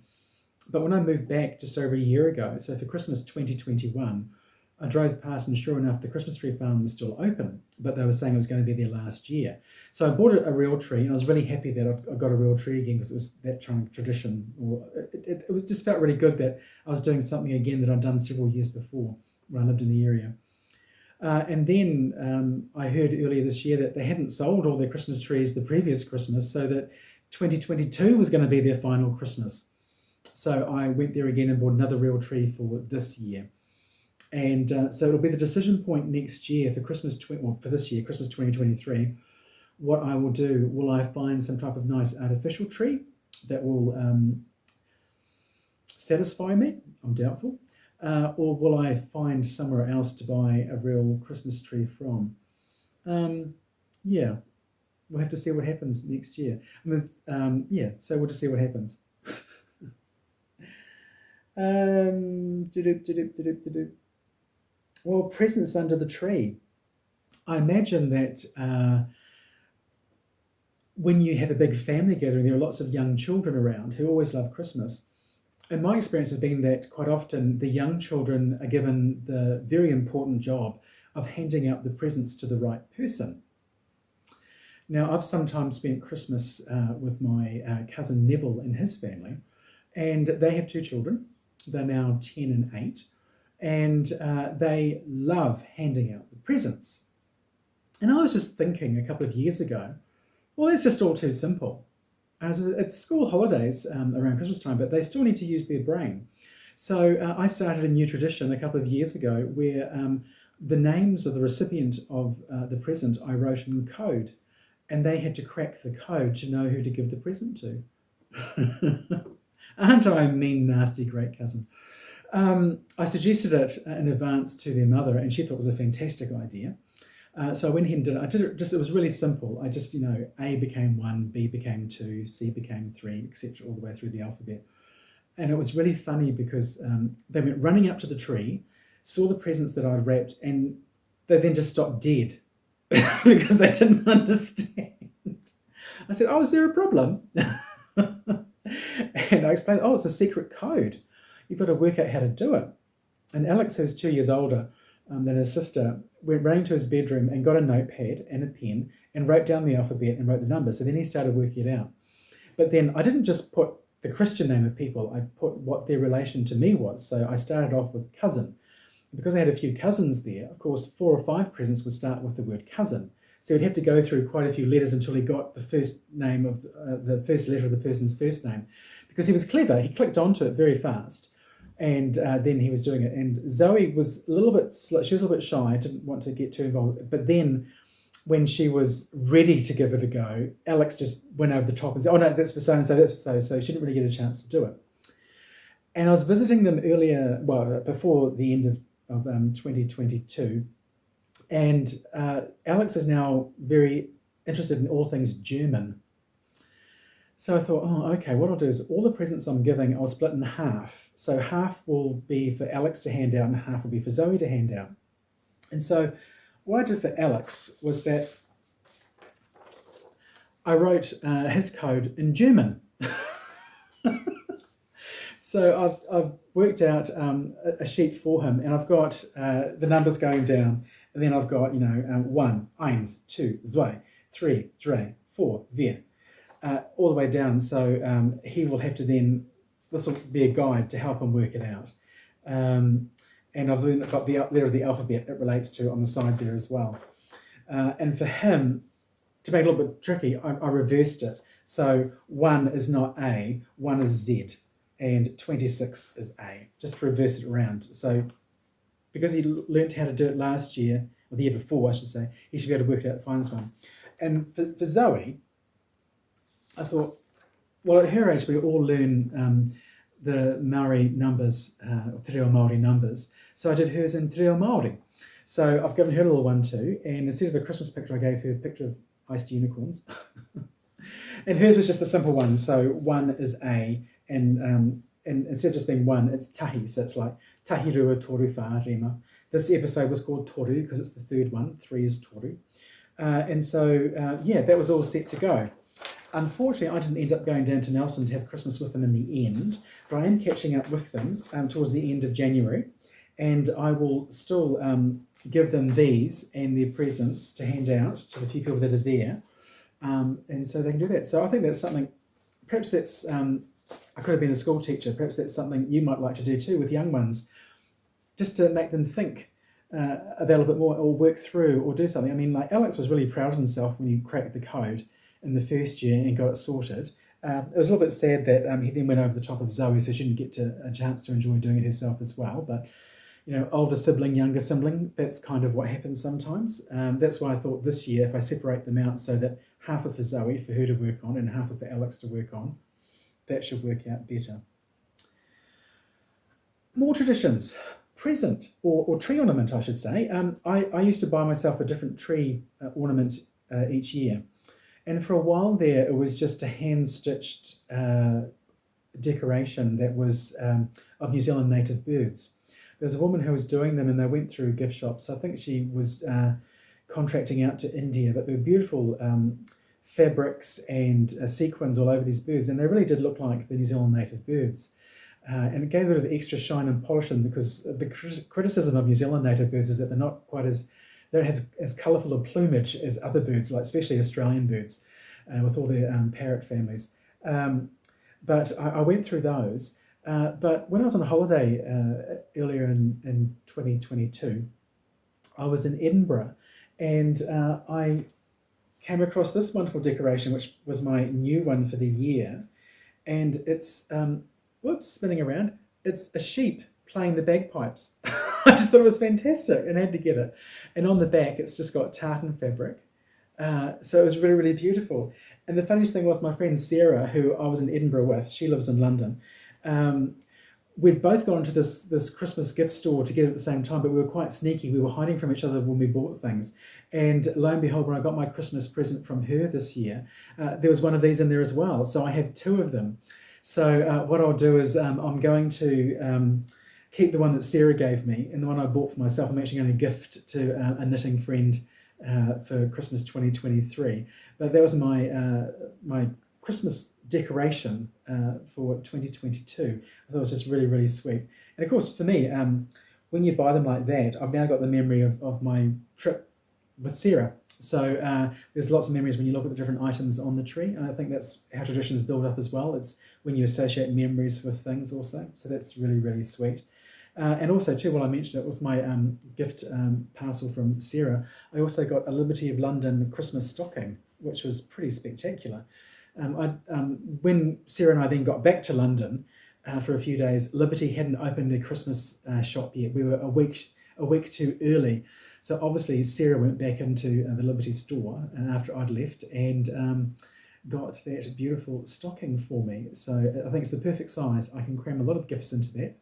But when I moved back just over a year ago, so for Christmas 2021, I drove past, and sure enough, the Christmas tree farm was still open, but they were saying it was going to be their last year. So I bought a real tree, and I was really happy that I got a real tree again, because it was that tradition. Or it was just felt really good that I was doing something again that I'd done several years before when I lived in the area. And then I heard earlier this year that they hadn't sold all their Christmas trees the previous Christmas, so that 2022 was going to be their final Christmas. So I went there again and bought another real tree for this year. And so it'll be the decision point next year for for this year, Christmas 2023. What I will do, will I find some type of nice artificial tree that will satisfy me? I'm doubtful. Or will I find somewhere else to buy a real Christmas tree from? Yeah, we'll have to see what happens next year. So we'll just see what happens. Well, presents under the tree. I imagine that when you have a big family gathering, there are lots of young children around who always love Christmas. And my experience has been that quite often the young children are given the very important job of handing out the presents to the right person. Now, I've sometimes spent Christmas with my cousin Neville and his family, and they have two children. They're now 10 and 8, and they love handing out the presents. And I was just thinking a couple of years ago, well, it's just all too simple. It's school holidays around Christmas time, but they still need to use their brain. So I started a new tradition a couple of years ago where the names of the recipient of the present I wrote in code, and they had to crack the code to know who to give the present to. Aren't I a mean, nasty, great cousin? I suggested it in advance to their mother, and she thought it was a fantastic idea. So I went ahead and did it. It was really simple. I just, A became 1, B became 2, C became 3, etc., all the way through the alphabet. And it was really funny because they went running up to the tree, saw the presents that I'd wrapped, and they then just stopped dead because they didn't understand. I said, "Oh, is there a problem?" And I explained, "Oh, it's a secret code. You've got to work out how to do it." And Alex, who's 2 years older than his sister, went running to his bedroom and got a notepad and a pen and wrote down the alphabet and wrote the numbers. So then he started working it out. But then I didn't just put the Christian name of people, I put what their relation to me was. So I started off with cousin. Because I had a few cousins there, of course, 4 or 5 presents would start with the word cousin. So he'd have to go through quite a few letters until he got the first name of the first letter of the person's first name. Because he was clever, he clicked onto it very fast. And then he was doing it. And Zoe was a little bit, she was a little bit shy, didn't want to get too involved. But then when she was ready to give it a go, Alex just went over the top and said, "Oh no, that's for so-and-so, that's for so-and-so." She didn't really get a chance to do it. And I was visiting them earlier, before the end of 2022. And Alex is now very interested in all things German. So I thought, oh, okay, what I'll do is all the presents I'm giving, I'll split in half. So half will be for Alex to hand out and half will be for Zoe to hand out. And so what I did for Alex was that I wrote his code in German. So I've worked out a sheet for him, and I've got the numbers going down. And then I've got, 1, 2, 3, 4, 4, all the way down. So he will have to then, this will be a guide to help him work it out. And I've then got the letter of the alphabet it relates to on the side there as well. And for him, to make it a little bit tricky, I reversed it. So 1 is not A, 1 is Z, and 26 is A, just to reverse it around. So because he learnt how to do it last year, or the year before, I should say, he should be able to work it out and find this one. And for Zoe, I thought, well, at her age, we all learn the Maori numbers, or Te Reo Māori numbers. So I did hers in Te Reo Māori. So I've given her a little one too, and instead of a Christmas picture, I gave her a picture of iced unicorns. And hers was just a simple one. So 1 is A, and instead of just being 1, it's tahi. So it's like tahi rua toru wha rema. This episode was called Toru because it's the third one. 3 is Toru. And so, that was all set to go. Unfortunately, I didn't end up going down to Nelson to have Christmas with them in the end, but I am catching up with them towards the end of January, and I will still give them these and their presents to hand out to the few people that are there, and so they can do that. So I think that's something, perhaps that's, I could have been a school teacher, perhaps that's something you might like to do too with young ones, just to make them think a little bit more, or work through, or do something. I mean, like Alex was really proud of himself when he cracked the code in the first year and got it sorted. It was a little bit sad that he then went over the top of Zoe, so she didn't get a chance to enjoy doing it herself as well. But older sibling, younger sibling, that's kind of what happens sometimes. That's why I thought this year, if I separate them out so that half are for Zoe, for her to work on, and half are for Alex to work on, that should work out better. More traditions. Present, or tree ornament, I should say. I used to buy myself a different tree ornament each year. And for a while there, it was just a hand-stitched decoration that was of New Zealand native birds. There was a woman who was doing them, and they went through gift shops. I think she was contracting out to India, but they were beautiful fabrics and sequins all over these birds, and they really did look like the New Zealand native birds. And it gave a bit of extra shine and polish them, because the criticism of New Zealand native birds is that they're not quite as, they don't have as colourful a plumage as other birds, like especially Australian birds, with all their parrot families. But I went through those. But when I was on a holiday earlier in 2022, I was in Edinburgh, and I came across this wonderful decoration, which was my new one for the year. And it's, spinning around. It's a sheep playing the bagpipes. I just thought it was fantastic and had to get it. And on the back, it's just got tartan fabric. So it was really, really beautiful. And the funniest thing was, my friend Sarah, who I was in Edinburgh with, she lives in London. We'd both gone to this Christmas gift store together at the same time, but we were quite sneaky. We were hiding from each other when we bought things. And lo and behold, when I got my Christmas present from her this year, there was one of these in there as well. So I have two of them. So what I'll do is I'm going to keep the one that Sarah gave me, and the one I bought for myself I'm actually going to gift to a knitting friend for Christmas 2023. But that was my Christmas decoration for 2022. I thought it was just really, really sweet. And of course, for me, when you buy them like that, I've now got the memory of my trip with Sarah. So there's lots of memories when you look at the different items on the tree, and I think that's how traditions build up as well. It's when you associate memories with things also. So that's really, really sweet. And also too, while I mentioned it, with my gift parcel from Sarah, I also got a Liberty of London Christmas stocking, which was pretty spectacular. When Sarah and I then got back to London for a few days, Liberty hadn't opened their Christmas shop yet. We were a week too early. So obviously Sarah went back into the Liberty store after I'd left, and got that beautiful stocking for me. So I think it's the perfect size. I can cram a lot of gifts into that.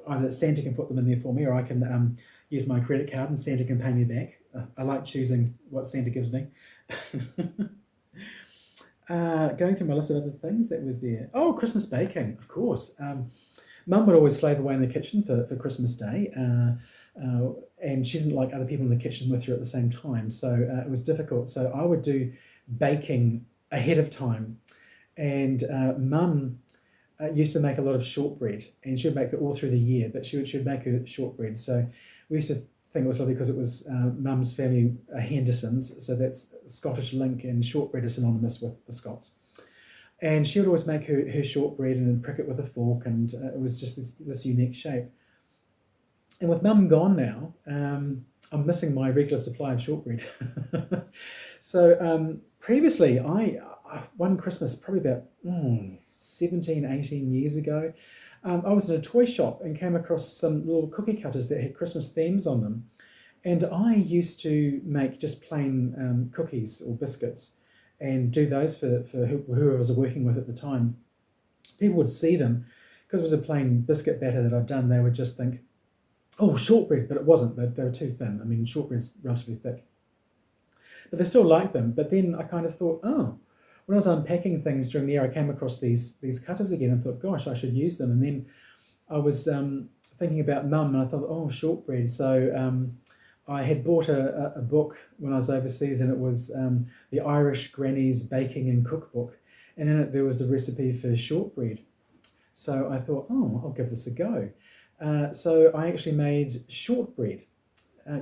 Either Santa can put them in there for me, or I can use my credit card and Santa can pay me back. I like choosing what Santa gives me. Going through my list of other things that were there. Oh, Christmas baking, of course. Mum would always slave away in the kitchen for Christmas Day, and she didn't like other people in the kitchen with her at the same time, so it was difficult. So I would do baking ahead of time, and Mum used to make a lot of shortbread, and she would make it all through the year, but she would make her shortbread. So we used to think it was lovely because it was Mum's family, Hendersons, so that's Scottish link, and shortbread is synonymous with the Scots. And she would always make her shortbread and prick it with a fork, and it was just this unique shape. And with Mum gone now, I'm missing my regular supply of shortbread. So previously, one Christmas, probably about 17, 18 years ago, I was in a toy shop and came across some little cookie cutters that had Christmas themes on them. And I used to make just plain cookies or biscuits and do those for whoever I was working with at the time. People would see them, because it was a plain biscuit batter that I'd done, they would just think, oh, shortbread, but it wasn't. They were too thin. I mean, shortbread's relatively thick. But they still liked them. But then I kind of thought, oh, when I was unpacking things during the year, I came across these cutters again and thought, gosh, I should use them. And then I was thinking about Mum, and I thought, oh, shortbread. So I had bought a book when I was overseas, and it was the Irish Granny's Baking and Cookbook. And in it, there was a recipe for shortbread. So I thought, oh, I'll give this a go. So I actually made shortbread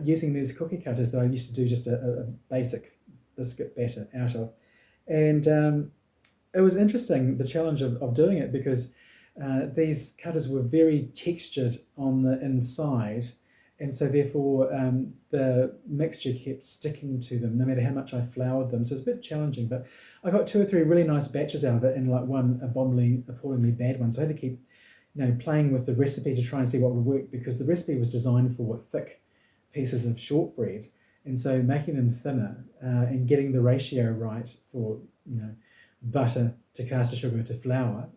using these cookie cutters that I used to do just a basic biscuit batter out of. And it was interesting, the challenge of doing it, because these cutters were very textured on the inside, And so therefore the mixture kept sticking to them no matter how much I floured them. So it's a bit challenging, but I got 2 or 3 really nice batches out of it and like one appallingly bad one. So I had to keep playing with the recipe to try and see what would work, because the recipe was designed for thick pieces of shortbread. And so making them thinner and getting the ratio right for, butter to caster sugar to flour,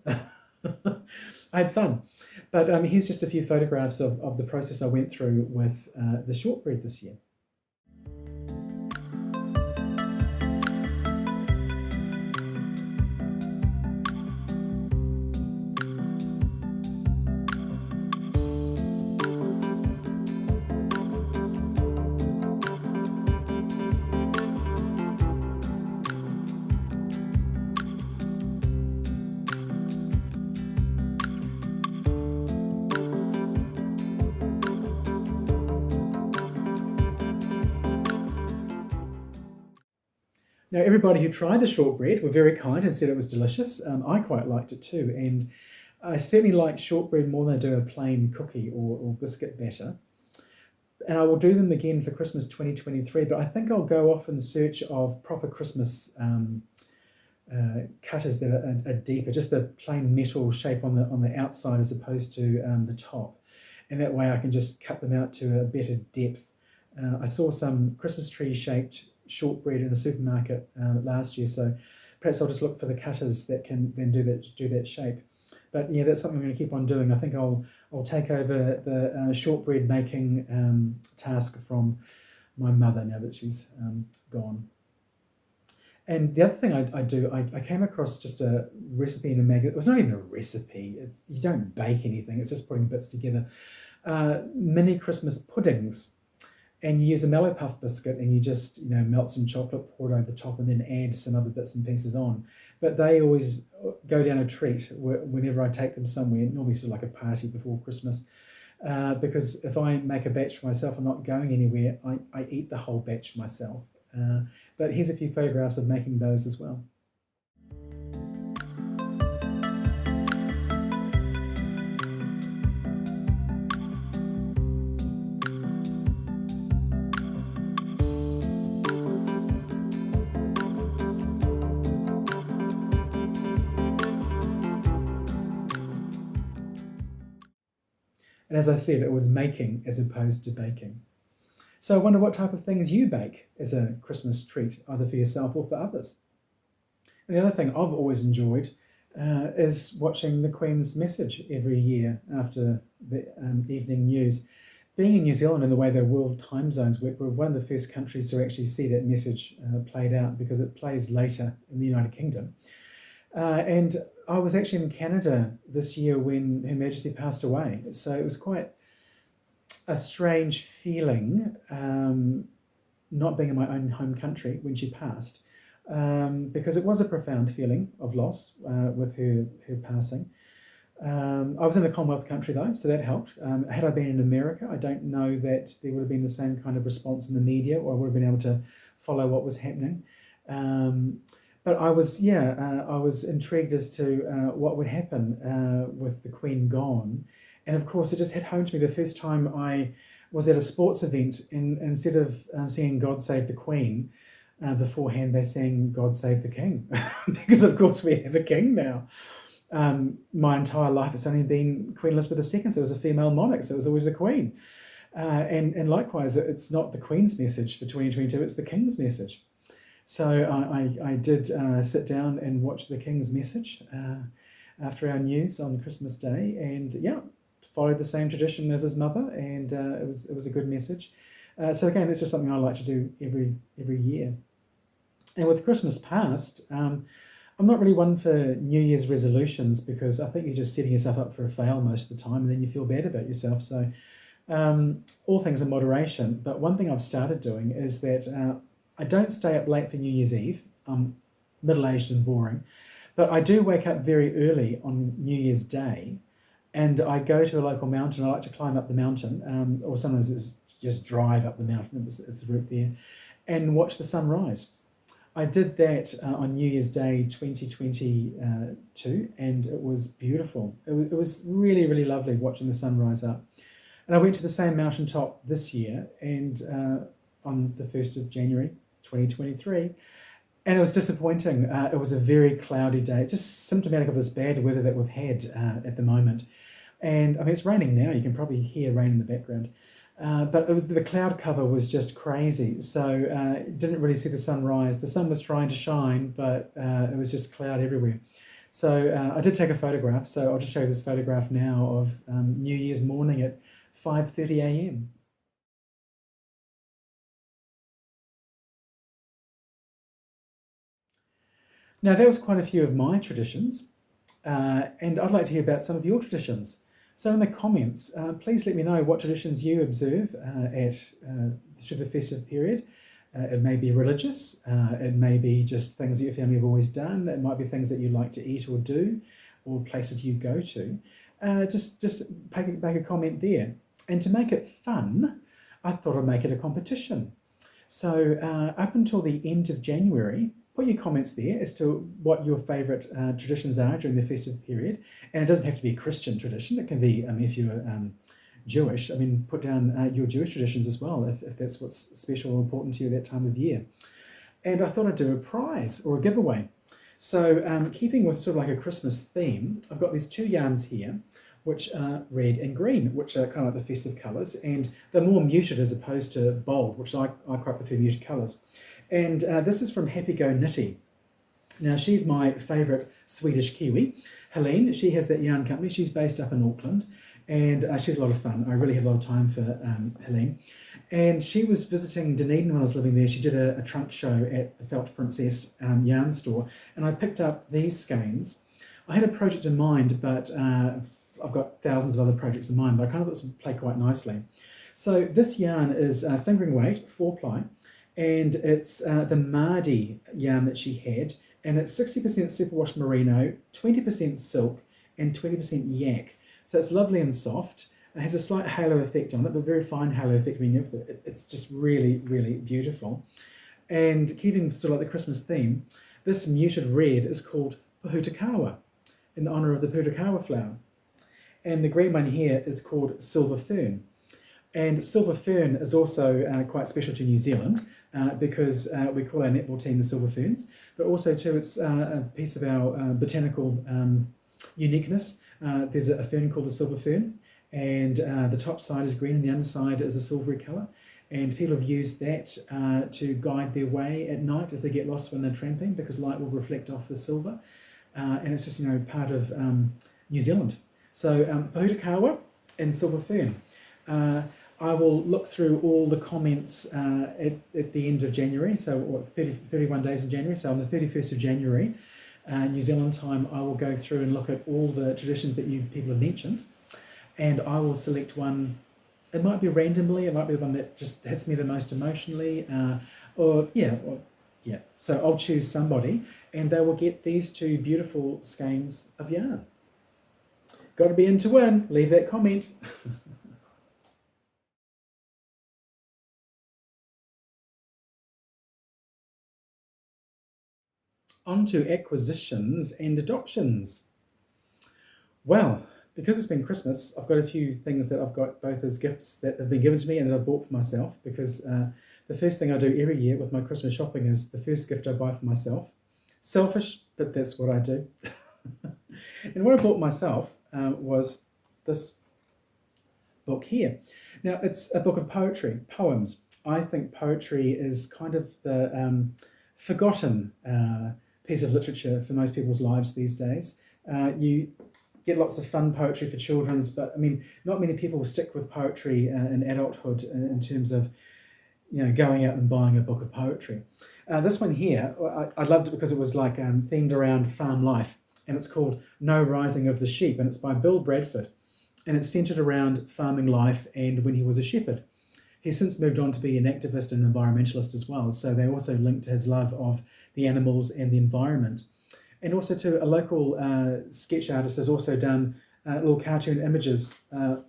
I had fun. But here's just a few photographs of the process I went through with the shortbread this year. Now, everybody who tried the shortbread were very kind and said it was delicious. I quite liked it too. And I certainly like shortbread more than I do a plain cookie or biscuit batter. And I will do them again for Christmas 2023, but I think I'll go off in search of proper Christmas cutters that are deeper, just the plain metal shape on the outside as opposed to the top. And that way I can just cut them out to a better depth. I saw some Christmas tree shaped shortbread in a supermarket last year, so perhaps I'll just look for the cutters that can then do that shape. But yeah, that's something I'm going to keep on doing. I think I'll take over the shortbread making task from my mother now that she's gone. And the other thing I do, I came across just a recipe in a magazine. It was not even a recipe. You don't bake anything. It's just putting bits together. Mini Christmas puddings. And you use a Mallow Puff biscuit and you just melt some chocolate, pour it over the top, and then add some other bits and pieces on. But they always go down a treat whenever I take them somewhere, normally sort of like a party before Christmas. Because if I make a batch for myself, I'm not going anywhere. I eat the whole batch myself. But here's a few photographs of making those as well. And as I said, it was making as opposed to baking. So I wonder what type of things you bake as a Christmas treat, either for yourself or for others. And the other thing I've always enjoyed is watching the Queen's message every year after the evening news. Being in New Zealand and the way their world time zones work, we're one of the first countries to actually see that message played out, because it plays later in the United Kingdom. And I was actually in Canada this year when Her Majesty passed away. So it was quite a strange feeling not being in my own home country when she passed, because it was a profound feeling of loss with her passing. I was in a Commonwealth country though, so that helped. Had I been in America, I don't know that there would have been the same kind of response in the media, or I would have been able to follow what was happening. But I was intrigued as to what would happen with the Queen gone. And of course, it just hit home to me the first time I was at a sports event, and instead of singing God Save the Queen, beforehand they sang God Save the King. Because of course we have a king now. My entire life it's only been Queen Elizabeth II, so it was a female monarch, so it was always the Queen. And likewise, it's not the Queen's message for 2022, it's the King's message. So I did sit down and watch the King's message after our news on Christmas Day, and followed the same tradition as his mother, and it was a good message. So again, it's just something I like to do every year. And with Christmas past, I'm not really one for New Year's resolutions, because I think you're just setting yourself up for a fail most of the time, and then you feel bad about yourself. So all things in moderation. But one thing I've started doing is that I don't stay up late for New Year's Eve. I'm middle-aged and boring. But I do wake up very early on New Year's Day, and I go to a local mountain. I like to climb up the mountain, or sometimes it's just drive up the mountain. It's a route there, and watch the sunrise. I did that on New Year's Day 2022, and it was beautiful. It was really, really lovely watching the sun rise up. And I went to the same mountaintop this year, and on the 1st of January 2023, and it was disappointing. It was a very cloudy day. It's just symptomatic of this bad weather that we've had at the moment. And I mean, it's raining now. You can probably hear rain in the background. But the cloud cover was just crazy. So didn't really see the sun rise. The sun was trying to shine, but it was just cloud everywhere. So I did take a photograph. So I'll just show you this photograph now of New Year's morning at 5:30 a.m. Now, that was quite a few of my traditions, and I'd like to hear about some of your traditions. So, in the comments, please let me know what traditions you observe through the festive period. It may be religious, it may be just things that your family have always done, it might be things that you like to eat or do, or places you go to. Just make a comment there. And to make it fun, I thought I'd make it a competition. So up until the end of January, put your comments there as to what your favourite traditions are during the festive period. And it doesn't have to be a Christian tradition. It can be, if you're Jewish, put down your Jewish traditions as well, if that's what's special or important to you that time of year. And I thought I'd do a prize or a giveaway. So keeping with sort of like a Christmas theme, I've got these two yarns here, which are red and green, which are kind of like the festive colours, and they're more muted as opposed to bold, which I quite prefer muted colours. And this is from Happy Go Knitty. Now, she's my favourite Swedish Kiwi. Helene, she has that yarn company. She's based up in Auckland, and she's a lot of fun. I really had a lot of time for Helene. And she was visiting Dunedin when I was living there. She did a trunk show at the Felt Princess yarn store, and I picked up these skeins. I had a project in mind, but I've got thousands of other projects in mind, but I kind of thought this would play quite nicely. So this yarn is fingering weight, 4-ply, and it's the Mardi yarn that she had, and it's 60% superwash merino, 20% silk, and 20% yak. So it's lovely and soft. It has a slight halo effect on it, but very fine halo effect. It's just really, really beautiful. And keeping sort of like the Christmas theme, this muted red is called Pohutakawa, in honour of the Pohutakawa flower. And the green one here is called Silver Fern. And Silver Fern is also quite special to New Zealand because we call our netball team the Silver Ferns, but also too it's a piece of our botanical uniqueness. There's a fern called the Silver Fern, and the top side is green and the underside is a silvery colour. And people have used that to guide their way at night if they get lost when they're tramping, because light will reflect off the silver. And it's just, part of New Zealand. So Pohutakawa and Silver Fern. I will look through all the comments at the end of January, so 31 days of January. So on the 31st of January, New Zealand time, I will go through and look at all the traditions that you people have mentioned, and I will select one. It might be randomly, it might be the one that just hits me the most emotionally, or yeah. So I'll choose somebody, and they will get these two beautiful skeins of yarn. Got to be in to win. Leave that comment. On to acquisitions and adoptions. Well, because it's been Christmas, I've got a few things that I've got both as gifts that have been given to me and that I've bought for myself, because the first thing I do every year with my Christmas shopping is the first gift I buy for myself. Selfish, but that's what I do. And what I bought myself was this book here. Now, it's a book of poetry, poems. I think poetry is kind of the forgotten piece of literature for most people's lives these days. You get lots of fun poetry for children's, but not many people stick with poetry in adulthood in terms of going out and buying a book of poetry. This one here, I loved it because it was like themed around farm life, and it's called No Rising of the Sheep, and it's by Bill Bradford, and it's centered around farming life and when he was a shepherd. He's since moved on to be an activist and environmentalist as well, so they also linked his love of the animals and the environment. And also to a local sketch artist has also done little cartoon images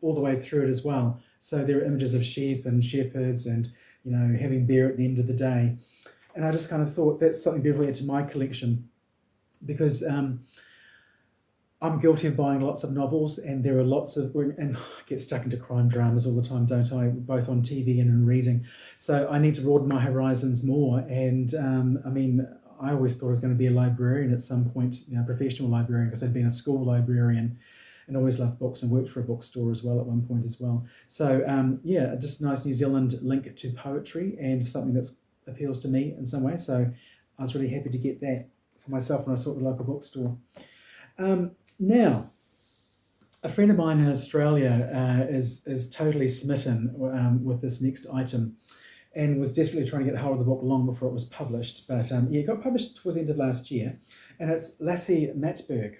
all the way through it as well. So there are images of sheep and shepherds and having beer at the end of the day. And I just kind of thought that's something beautiful to add to my collection, because I'm guilty of buying lots of novels, and there are lots of, and I get stuck into crime dramas all the time, don't I? Both on TV and in reading. So I need to broaden my horizons more. And I mean, I always thought I was going to be a librarian at some point, professional librarian, because I'd been a school librarian and always loved books and worked for a bookstore as well at one point as well. So yeah, just a nice New Zealand link to poetry and something that appeals to me in some way. So I was really happy to get that for myself when I sought the local bookstore. Now, a friend of mine in Australia is totally smitten with this next item, and was desperately trying to get hold of the book long before it was published. But yeah, it got published towards the end of last year, and it's Lasse Matsberg.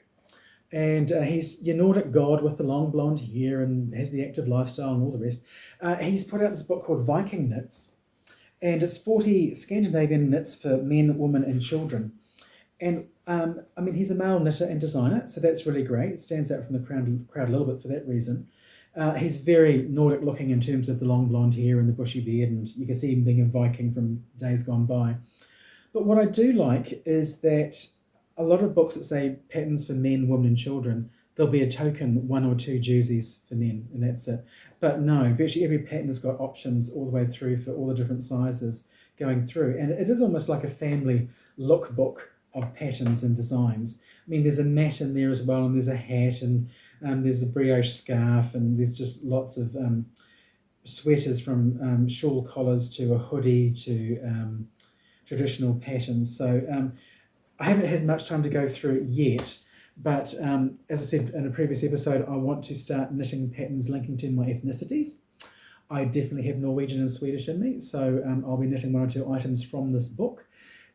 And he's your Nordic god with the long blonde hair and has the active lifestyle and all the rest. He's put out this book called Viking Knits, and it's 40 Scandinavian knits for men, women, and children. And I mean, he's a male knitter and designer, so that's really great. It stands out from the crowd a little bit for that reason. He's very Nordic looking in terms of the long blonde hair and the bushy beard, and you can see him being a Viking from days gone by. But what I do like is that a lot of books that say patterns for men, women, and children, there'll be a token 1 or 2 jerseys for men, and that's it. But no, virtually every pattern has got options all the way through for all the different sizes going through. And it is almost like a family lookbook of patterns and designs. I mean, there's a mat in there as well, and there's a hat, and there's a brioche scarf, and there's just lots of sweaters from shawl collars to a hoodie to traditional patterns. So I haven't had much time to go through it yet, but as I said in a previous episode, I want to start knitting patterns linking to my ethnicities. I definitely have Norwegian and Swedish in me, so I'll be knitting 1 or 2 items from this book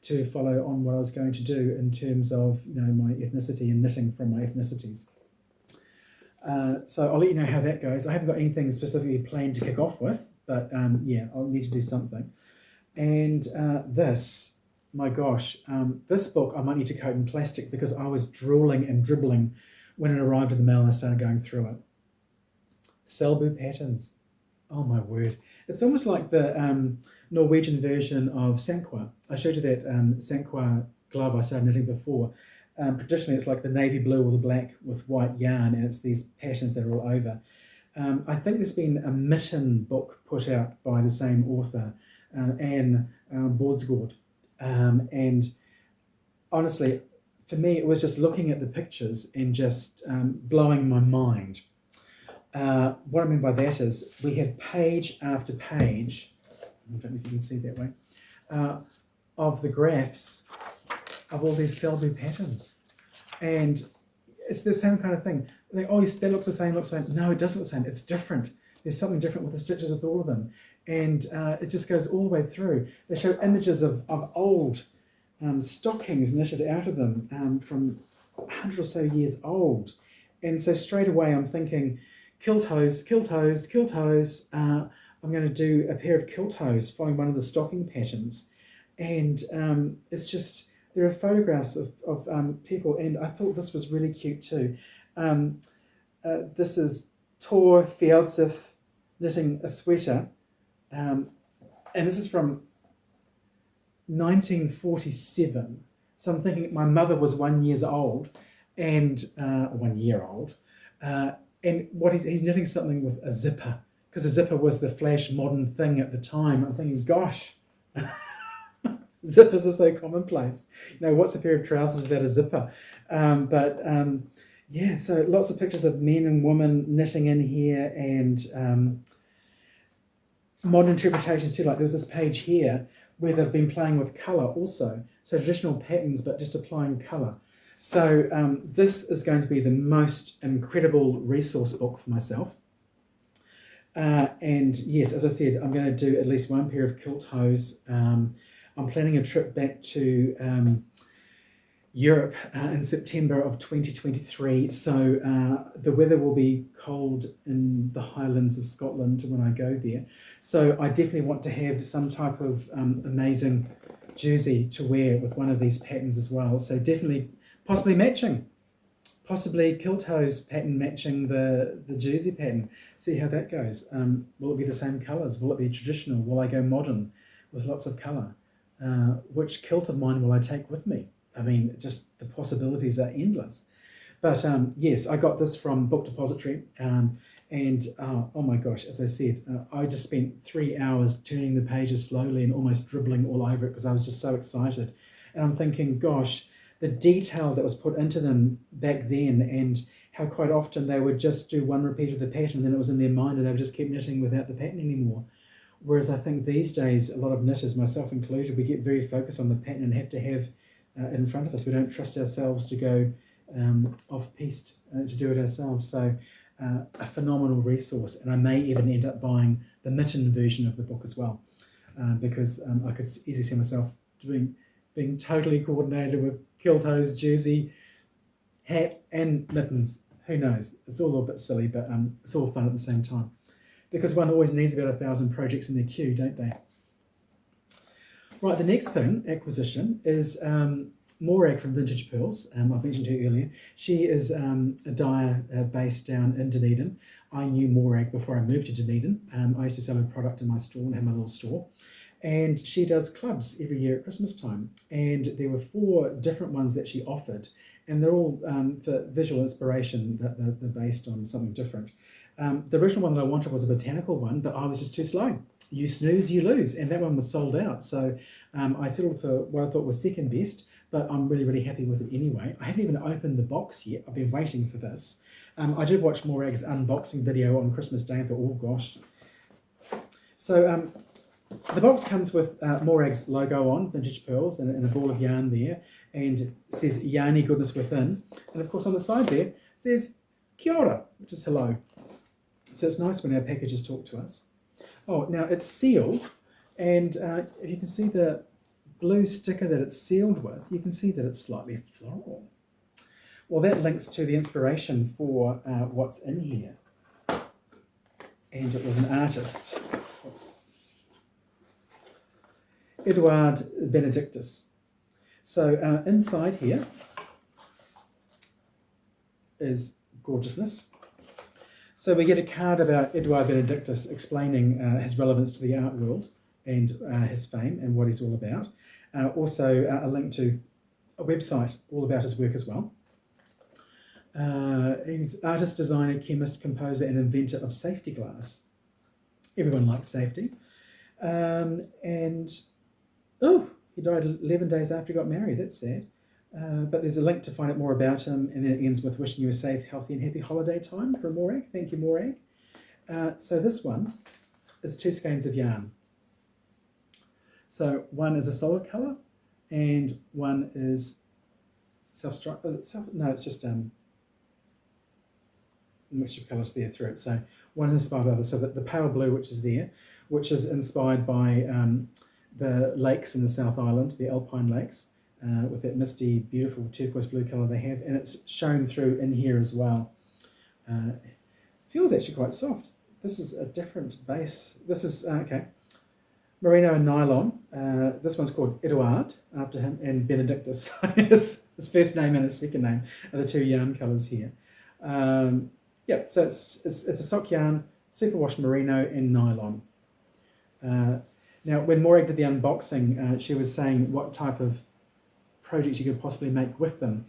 to follow on what I was going to do in terms of my ethnicity and knitting from my ethnicities. So I'll let you know how that goes. I haven't got anything specifically planned to kick off with, but yeah, I'll need to do something. And this, my gosh, this book I might need to coat in plastic because I was drooling and dribbling when it arrived in the mail and I started going through it. Selbu patterns. Oh my word. It's almost like the Norwegian version of Sanqua. I showed you that Sanqua glove I started knitting before. Traditionally, it's like the navy blue or the black with white yarn, and it's these patterns that are all over. I think there's been a mitten book put out by the same author, Anne Bordsgaard. And honestly, for me, it was just looking at the pictures and just blowing my mind. What I mean by that is we have page after page, I don't know if you can see that way, of the graphs of all these Selbu patterns. And it's the same kind of thing. They always, that looks the same, looks the same. No, it doesn't look the same. It's different. There's something different with the stitches with all of them. And it just goes all the way through. They show images of old stockings knitted out of them from 100 or so years old. And so straight away I'm thinking, kilt hose, kilt hose, kilt hose. I'm going to do a pair of kilt hose following one of the stocking patterns. And it's just, there are photographs of people, and I thought this was really cute too. This is Tor Fjords knitting a sweater, and this is from 1947. So I'm thinking my mother was 1 year old, and 1 year old, and what he's knitting something with a zipper, because a zipper was the flash modern thing at the time. I'm thinking, gosh. Zippers are so commonplace. What's a pair of trousers without a zipper? Yeah, so lots of pictures of men and women knitting in here, and modern interpretations too. Like there was this page here where they've been playing with colour also. So traditional patterns, but just applying colour. So this is going to be the most incredible resource book for myself. And yes, as I said, I'm going to do at least one pair of kilt hose. I'm planning a trip back to Europe in September of 2023. So the weather will be cold in the Highlands of Scotland when I go there. So I definitely want to have some type of amazing jersey to wear with one of these patterns as well. So definitely, possibly matching. Possibly kilt hose pattern matching the jersey pattern. See how that goes. Will it be the same colours? Will it be traditional? Will I go modern with lots of colour? Which kilt of mine will I take with me? I mean, just the possibilities are endless. But yes, I got this from Book Depository. And oh my gosh, as I said, I just spent 3 hours turning the pages slowly and almost dribbling all over it because I was just so excited. And I'm thinking, gosh, the detail that was put into them back then, and how quite often they would just do one repeat of the pattern, and then it was in their mind and they would just keep knitting without the pattern anymore. Whereas I think these days, a lot of knitters, myself included, we get very focused on the pattern and have to have it in front of us. We don't trust ourselves to go off-piste to do it ourselves. So a phenomenal resource, and I may even end up buying the mitten version of the book as well, because I could easily see myself being totally coordinated with kilt hose, jersey, hat, and mittens. Who knows? It's all a little bit silly, but it's all fun at the same time, because one always needs about 1,000 projects in their queue, don't they? Right, the next thing, acquisition, is Morag from Vintage Pearls. I mentioned her earlier. She is a dyer based down in Dunedin. I knew Morag before I moved to Dunedin. I used to sell her product in my store and have my little store. And she does clubs every year at Christmas time. And there were 4 different ones that she offered. And they're all for visual inspiration, that they're based on something different. The original one that I wanted was a botanical one, but I was just too slow. You snooze, you lose. And that one was sold out. So I settled for what I thought was second best, but I'm really, really happy with it anyway. I haven't even opened the box yet. I've been waiting for this. I did watch Morag's unboxing video on Christmas Day and thought, oh gosh. So the box comes with Morag's logo on, Vintage Pearls, and a ball of yarn there, and it says yarny goodness within. And of course on the side there it says kia ora, which is hello. So it's nice when our packages talk to us. Oh, now it's sealed, and if you can see the blue sticker that it's sealed with, you can see that it's slightly floral. Well, that links to the inspiration for what's in here. And it was an artist, oops, Eduard Benedictus. So inside here is gorgeousness. So we get a card about Eduard Benedictus explaining his relevance to the art world and his fame and what he's all about. Also a link to a website all about his work as well. He's artist, designer, chemist, composer, and inventor of safety glass. Everyone likes safety. And, oh, he died 11 days after he got married. That's sad. But there's a link to find out more about him, and then it ends with wishing you a safe, healthy, and happy holiday time from Morag. Thank you, Morag. So this one is 2 skeins of yarn. So one is a solid colour, and one is self-struck. No, it's just a mixture of colours there through it. So one is inspired by the other. So the pale blue, which is there, which is inspired by the lakes in the South Island, the Alpine lakes, with that misty, beautiful turquoise blue colour they have, and it's shown through in here as well. Feels actually quite soft. This is a different base. This is, okay, merino and nylon. This one's called Eduard, after him, and Benedictus. his first name and his second name are the 2 yarn colours here. Yeah, so it's a sock yarn, superwash merino, and nylon. Now, when Morag did the unboxing, she was saying what type of projects you could possibly make with them.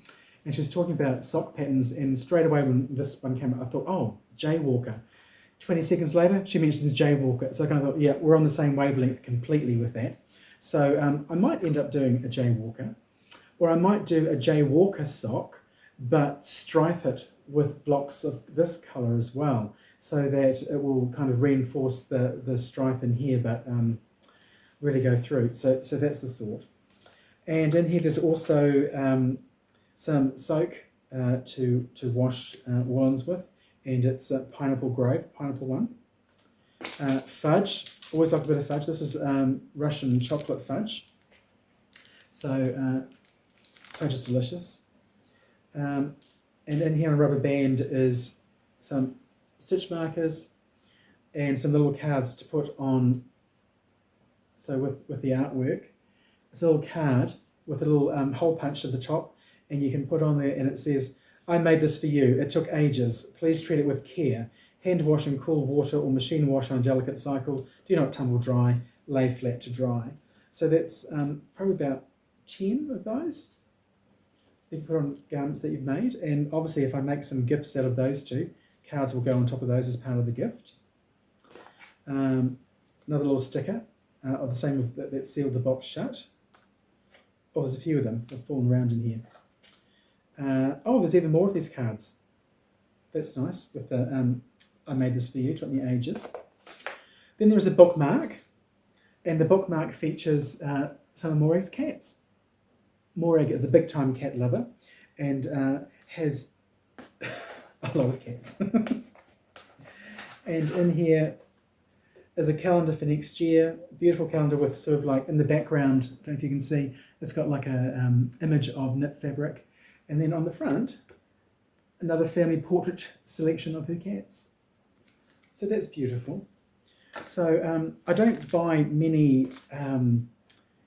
And she was talking about sock patterns, and straight away when this one came up, I thought, oh, Jaywalker. 20 seconds later, she mentions Jaywalker. So I kind of thought, yeah, we're on the same wavelength completely with that. So I might end up doing a Jaywalker, or I might do a Jaywalker sock, but stripe it with blocks of this colour as well, so that it will kind of reinforce the stripe in here, but really go through. So that's the thought. And in here there's also some soak to wash woollens with, and it's Pineapple Grove, Pineapple one. Fudge, always like a bit of fudge. This is Russian chocolate fudge. So fudge is delicious. And in here on rubber band is some stitch markers and some little cards to put on. So with the artwork, it's a little card with a little hole punch at the top, and you can put on there, and it says, I made this for you. It took ages. Please treat it with care. Hand wash in cool water or machine wash on a delicate cycle. Do not tumble dry. Lay flat to dry. So that's probably about 10 of those. you can put on garments that you've made. And obviously if I make some gifts out of those two, cards will go on top of those as part of the gift. Another little sticker of the same that sealed the box shut. Oh, there's a few of them that have fallen around in here. Oh, there's even more of these cards. That's nice. With the I made this for you, it took me ages. Then there's a bookmark, and the bookmark features some of Morag's cats. Morag is a big-time cat lover and has a lot of cats. And in here is a calendar for next year, beautiful calendar with sort of like in the background, I don't know if you can see, it's got like a image of knit fabric. And then on the front, another family portrait selection of her cats. So that's beautiful. So I don't buy many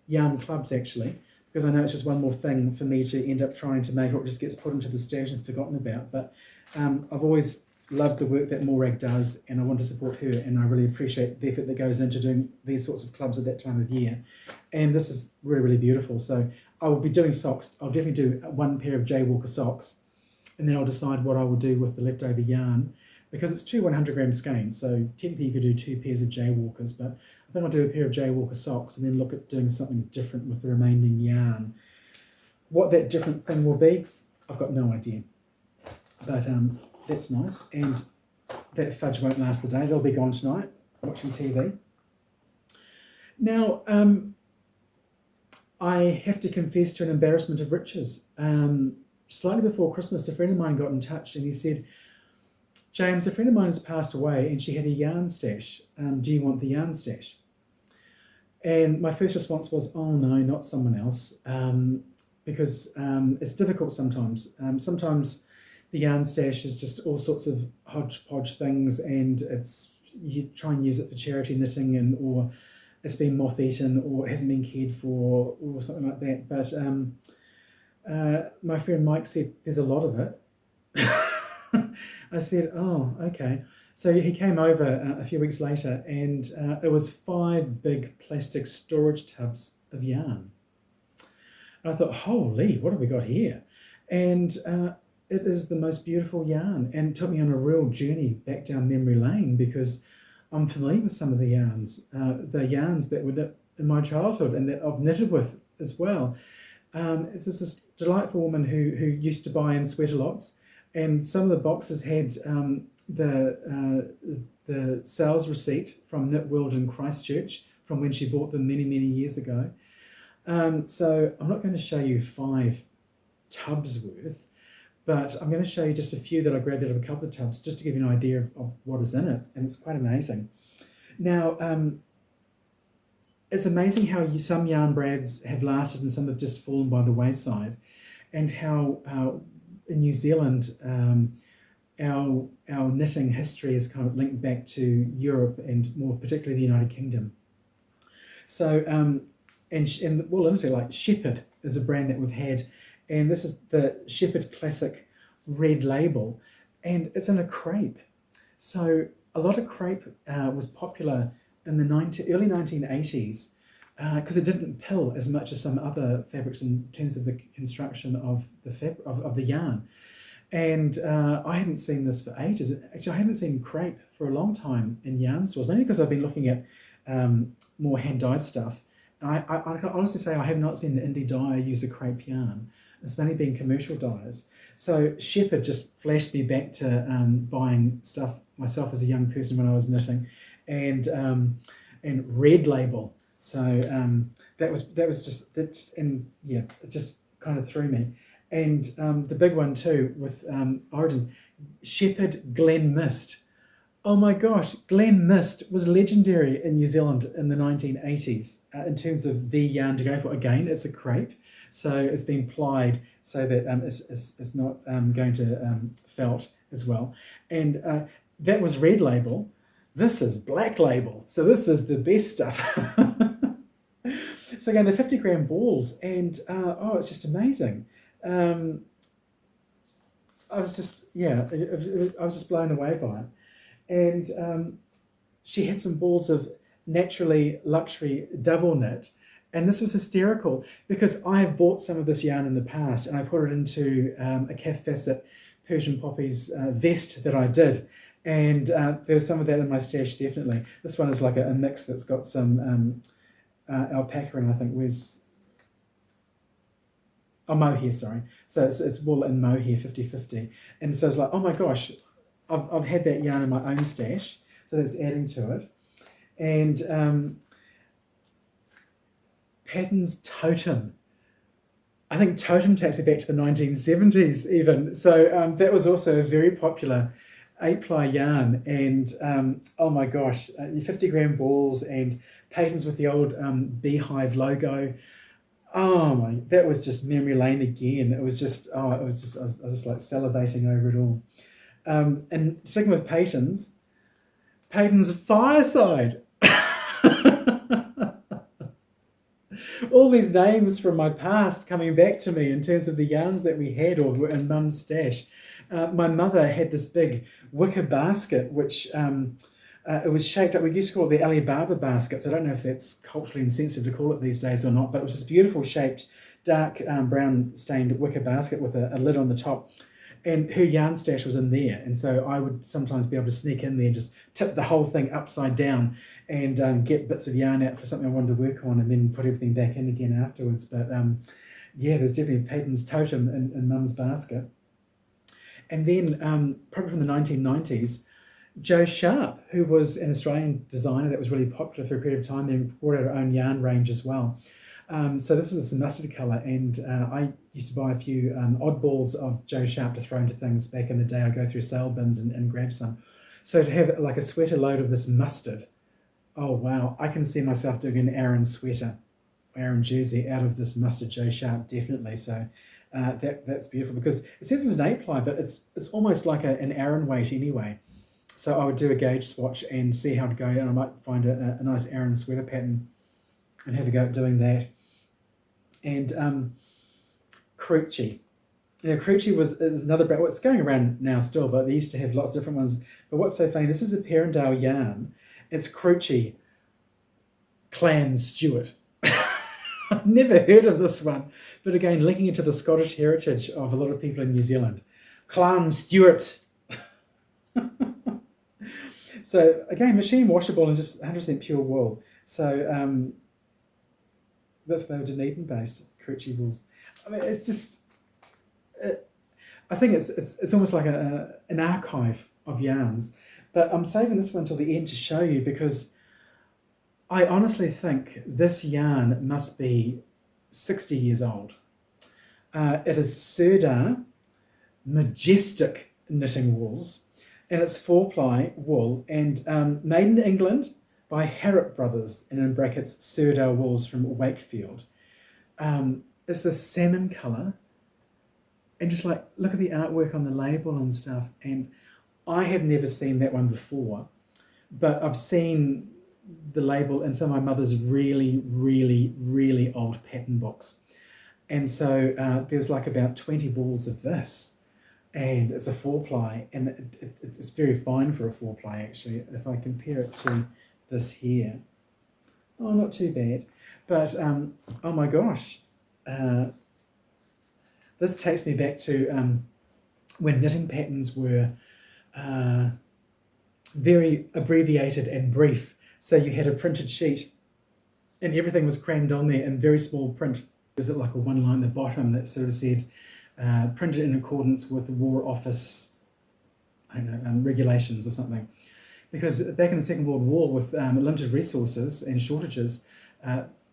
yarn clubs actually, because I know it's just one more thing for me to end up trying to make, or it just gets put into the stash and forgotten about. But I've always loved the work that Morag does, and I want to support her, and I really appreciate the effort that goes into doing these sorts of clubs at that time of year. And this is really, really beautiful. So I will be doing socks. I'll definitely do one pair of Jaywalker socks, and then I'll decide what I will do with the leftover yarn, because it's two 100-gram skeins, so technically you could do 2 pairs of Jaywalkers, but I think I'll do a pair of Jaywalker socks and then look at doing something different with the remaining yarn. What that different thing will be, I've got no idea. But that's nice, and that fudge won't last the day. They'll be gone tonight, watching TV. Now, I have to confess to an embarrassment of riches. Slightly before Christmas, a friend of mine got in touch and he said, James, a friend of mine has passed away and she had a yarn stash. Do you want the yarn stash? And my first response was, oh no, not someone else, because it's difficult sometimes. Sometimes the yarn stash is just all sorts of hodgepodge things, and you try and use it for charity knitting, or it's been moth-eaten, or it hasn't been cared for, or something like that. But my friend Mike said, there's a lot of it. I said, oh, okay. So he came over a few weeks later, and it was 5 big plastic storage tubs of yarn. And I thought, holy, what have we got here? And it is the most beautiful yarn, and it took me on a real journey back down memory lane, because I'm familiar with some of the yarns that were knit in my childhood and that I've knitted with as well. It's this delightful woman who used to buy in sweater lots, and some of the boxes had the sales receipt from Knit World in Christchurch from when she bought them many, many years ago. So I'm not going to show you 5 tubs worth, but I'm going to show you just a few that I grabbed out of a couple of tubs, just to give you an idea of what is in it, and it's quite amazing. Now, it's amazing how some yarn brands have lasted and some have just fallen by the wayside, and how in New Zealand, our knitting history is kind of linked back to Europe and more particularly the United Kingdom. So, and well, honestly, like Shepherd is a brand that we've had, and this is the Shepherd Classic Red Label, and it's in a crepe. So a lot of crepe was popular in the early 1980s because it didn't pill as much as some other fabrics in terms of the construction of the yarn. And I hadn't seen this for ages. Actually, I haven't seen crepe for a long time in yarn stores, mainly because I've been looking at more hand-dyed stuff. And I can honestly say I have not seen an indie dyer use a crepe yarn. It's mainly been commercial dyers. So Shepherd just flashed me back to buying stuff myself as a young person when I was knitting, and Red Label. So that was just that, and yeah, it just kind of threw me. And the big one too with Origins, Shepherd Glen Mist. Oh my gosh, Glen Mist was legendary in New Zealand in the 1980s in terms of the yarn to go for. Again, it's a crepe, so it's been plied so that it's not going to felt as well. And that was Red Label. This is Black Label, so this is the best stuff. So again, the 50-gram balls, and oh, it's just amazing. I was just blown away by it. And she had some balls of naturally luxury double knit, And this was hysterical because I have bought some of this yarn in the past and I put it into a calf facet Persian poppies vest that I did. And there's some of that in my stash, definitely. This one is like a mix that's got some alpaca and I think mohair, sorry. So it's wool and mohair 50-50. And so it's like, oh my gosh, I've had that yarn in my own stash. So that's adding to it. And Patterns Totem. I think Totem takes me back to the 1970s even. So that was also a very popular 8-ply yarn. And oh my gosh, your 50-gram balls and patterns with the old beehive logo. Oh my, that was just memory lane again. It was just, I was just like salivating over it all. And sticking with Peyton's Fireside. All these names from my past coming back to me in terms of the yarns that we had or were in Mum's stash. My mother had this big wicker basket, which it was shaped up. We used to call it the Alibaba baskets. I don't know if that's culturally insensitive to call it these days or not, but it was this beautiful shaped, dark brown stained wicker basket with a lid on the top. And her yarn stash was in there. And so I would sometimes be able to sneak in there and just tip the whole thing upside down and get bits of yarn out for something I wanted to work on and then put everything back in again afterwards. But yeah, there's definitely Peyton's Totem in Mum's basket. And then probably from the 1990s, Jo Sharp, who was an Australian designer that was really popular for a period of time, then brought out her own yarn range as well. So this is a mustard colour, and I used to buy a few oddballs of Jo Sharp to throw into things back in the day. I'd go through sale bins and grab some. So to have like a sweater load of this mustard, oh wow, I can see myself doing an Aran sweater, Aran jersey out of this mustard Jo Sharp, definitely. So that's beautiful because it says it's an 8-ply, but it's almost like an Aran weight anyway. So I would do a gauge swatch and see how to go, and I might find a nice Aran sweater pattern and have a go at doing that. And Crucci. Yeah, Crucci is another brand. Well, it's going around now still, but they used to have lots of different ones. But what's so funny, this is a Perrindale yarn. It's Crucci Clan Stewart. I've never heard of this one. But again, linking into the Scottish heritage of a lot of people in New Zealand. Clan Stewart. So again, machine washable and just 100% pure wool. So that's why they were Dunedin based, Crucci wools. I mean, it's just, I think it's almost like an archive of yarns. But I'm saving this one till the end to show you because I honestly think this yarn must be 60 years old. It is Serdar Majestic Knitting Wools, and it's 4-ply wool and made in England by Harrop Brothers, and in brackets, Serdar Wools from Wakefield. It's this salmon colour, and just like, look at the artwork on the label and stuff, and I have never seen that one before, but I've seen the label in some of my mother's really, really, really old pattern books. And so there's like about 20 balls of this, and it's a 4-ply, and it's very fine for a 4-ply actually. If I compare it to this here, oh, not too bad, but oh my gosh, this takes me back to when knitting patterns were very abbreviated and brief. So you had a printed sheet and everything was crammed on there in very small print. Was it like a one line at the bottom that sort of said printed in accordance with the War Office, I don't know, regulations or something? Because back in the Second World War, with limited resources and shortages,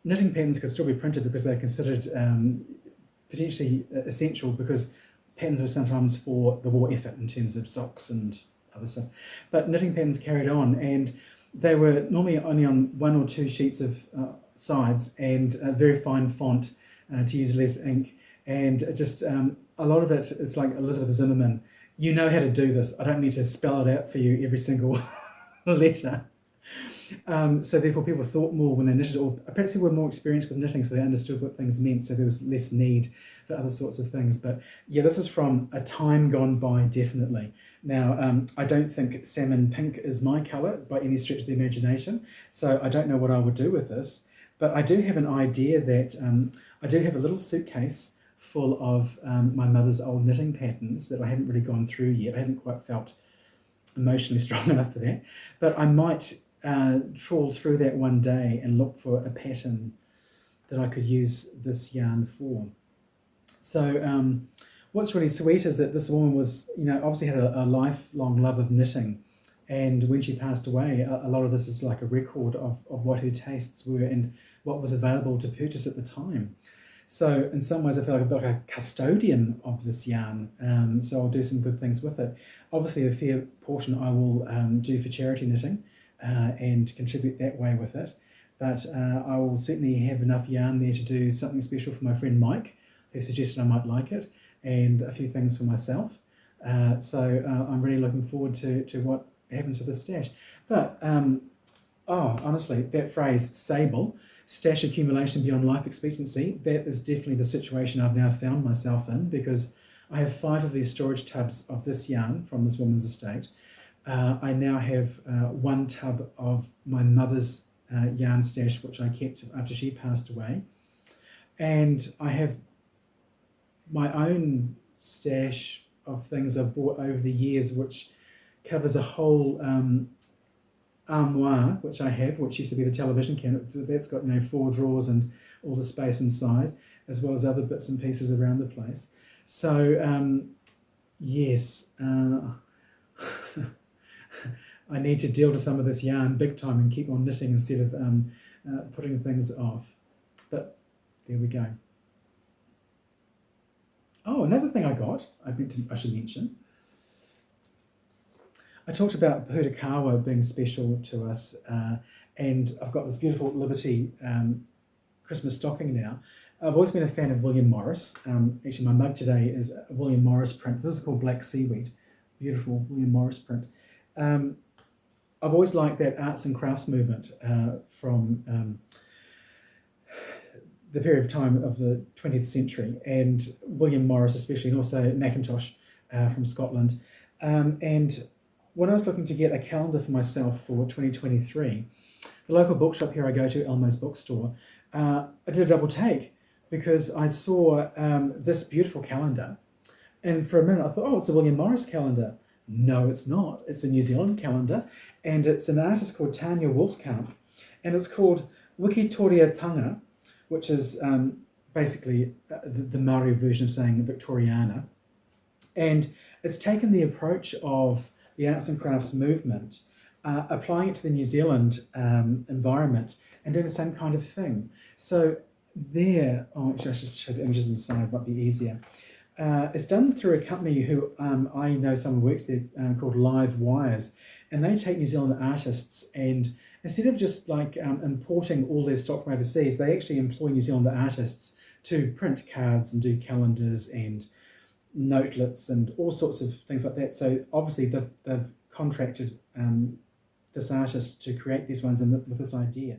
knitting patterns could still be printed because they're considered potentially essential, because patterns were sometimes for the war effort in terms of socks and other stuff. But knitting patterns carried on, and they were normally only on 1 or 2 sheets of sides and a very fine font to use less ink. And just a lot of it is like Elizabeth Zimmerman. You know how to do this. I don't need to spell it out for you every single letter. So therefore people thought more when they knitted, or perhaps people were more experienced with knitting, so they understood what things meant, so there was less need for other sorts of things. But yeah, this is from a time gone by, definitely. Now, I don't think salmon pink is my colour by any stretch of the imagination, so I don't know what I would do with this. But I do have an idea that I do have a little suitcase full of my mother's old knitting patterns that I haven't really gone through yet. I haven't quite felt emotionally strong enough for that. But I might trawl through that one day and look for a pattern that I could use this yarn for. So what's really sweet is that this woman was, obviously had a lifelong love of knitting. And when she passed away, a lot of this is like a record of what her tastes were and what was available to purchase at the time. So in some ways, I feel like a bit like a custodian of this yarn. So I'll do some good things with it. Obviously, a fair portion I will do for charity knitting and contribute that way with it. But I will certainly have enough yarn there to do something special for my friend Mike, who suggested I might like it, and a few things for myself. So I'm really looking forward to what happens with this stash. But honestly, that phrase "sable," stash accumulation beyond life expectancy, that is definitely the situation I've now found myself in, because I have 5 of these storage tubs of this yarn from this woman's estate. I now have 1 tub of my mother's yarn stash, which I kept after she passed away, and I have my own stash of things I've bought over the years, which covers a whole armoire, which I have, which used to be the television cabinet. That's got 4 drawers and all the space inside, as well as other bits and pieces around the place. So yes, I need to deal to some of this yarn big time and keep on knitting instead of putting things off. But there we go. Oh, another thing I got, I should mention. I talked about Purakawa being special to us, and I've got this beautiful Liberty Christmas stocking now. I've always been a fan of William Morris. Actually, my mug today is a William Morris print. This is called Black Seaweed. Beautiful William Morris print. I've always liked that arts and crafts movement from the period of time of the 20th century, and William Morris especially, and also Macintosh from Scotland. And when I was looking to get a calendar for myself for 2023, the local bookshop here I go to, Elmo's Bookstore, I did a double take because I saw this beautiful calendar, and for a minute I thought, oh, it's a William Morris calendar. No, it's not. It's a New Zealand calendar, and it's an artist called Tanya Wolfkamp, and it's called Wikitoria Tanga, which is basically the Maori version of saying Victoriana. And it's taken the approach of the arts and crafts movement, applying it to the New Zealand environment and doing the same kind of thing. So there, actually I should show the images inside, might be easier. It's done through a company who I know someone works there called Live Wires, and they take New Zealand artists, and instead of just like importing all their stock from overseas, they actually employ New Zealand artists to print cards and do calendars and notelets and all sorts of things like that. So obviously they've contracted this artist to create these ones and with this idea.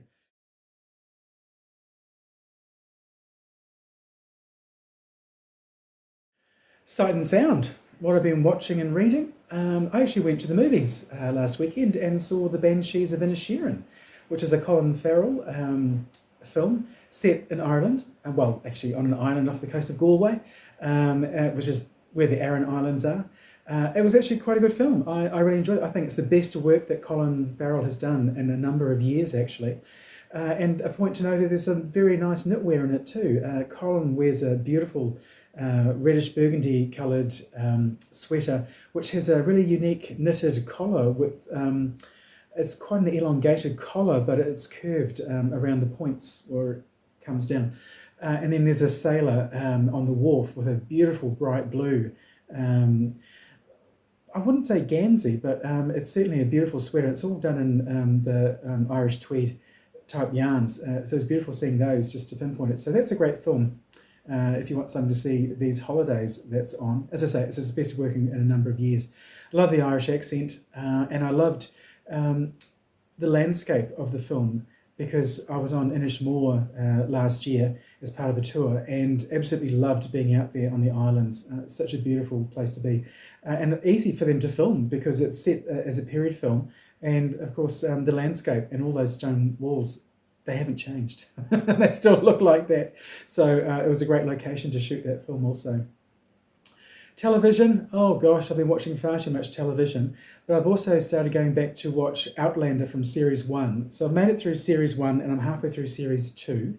Sight and sound. What I've been watching and reading. I actually went to the movies last weekend and saw The Banshees of Inisherin, which is a Colin Farrell film set in Ireland. Well, actually on an island off the coast of Galway, which is where the Aran Islands are. It was actually quite a good film. I really enjoyed it. I think it's the best work that Colin Farrell has done in a number of years, actually. And a point to note, there's some very nice knitwear in it too. Colin wears a beautiful reddish burgundy coloured sweater, which has a really unique knitted collar with, it's quite an elongated collar, but it's curved around the points where it comes down. And then there's a sailor on the wharf with a beautiful bright blue, I wouldn't say Gansey, but it's certainly a beautiful sweater. It's all done in the Irish tweed type yarns. So it's beautiful seeing those, just to pinpoint it. So that's a great film if you want something to see these holidays that's on. As I say, it's his best working in a number of years. I love the Irish accent, and I loved the landscape of the film, because I was on Inishmore last year as part of a tour and absolutely loved being out there on the islands. It's such a beautiful place to be, and easy for them to film because it's set as a period film, and of course the landscape and all those stone walls they haven't changed. They still look like that. So it was a great location to shoot that film also. Television, oh gosh, I've been watching far too much television, but I've also started going back to watch Outlander from Series 1. So I've made it through Series 1 and I'm halfway through Series 2.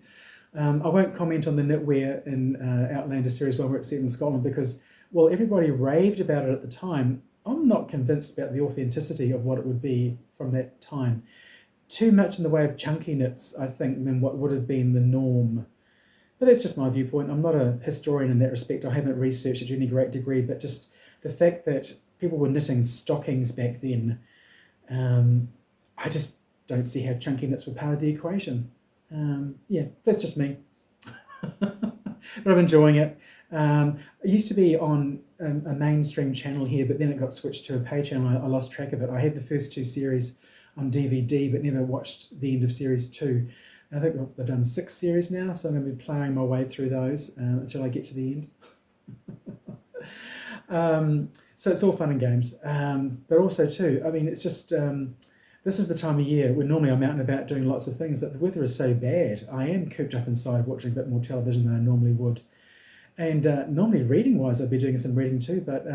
I won't comment on the knitwear in Outlander Series 1 where it's set in Scotland because, well, everybody raved about it at the time. I'm not convinced about the authenticity of what it would be from that time. Too much in the way of chunky knits, I think, than what would have been the norm. But that's just my viewpoint. I'm not a historian in that respect. I haven't researched it to any great degree, but just the fact that people were knitting stockings back then, I just don't see how chunky knits were part of the equation. Yeah, that's just me. But I'm enjoying it. It used to be on a mainstream channel here, but then it got switched to a pay channel. I lost track of it. I had the first 2 series on DVD, but never watched the end of Series 2. And I think they've done 6 series now, so I'm going to be ploughing my way through those until I get to the end. So it's all fun and games. But also, too, I mean, it's just... this is the time of year when normally I'm out and about doing lots of things, but the weather is so bad. I am cooped up inside watching a bit more television than I normally would. And normally reading-wise, I'd be doing some reading too, but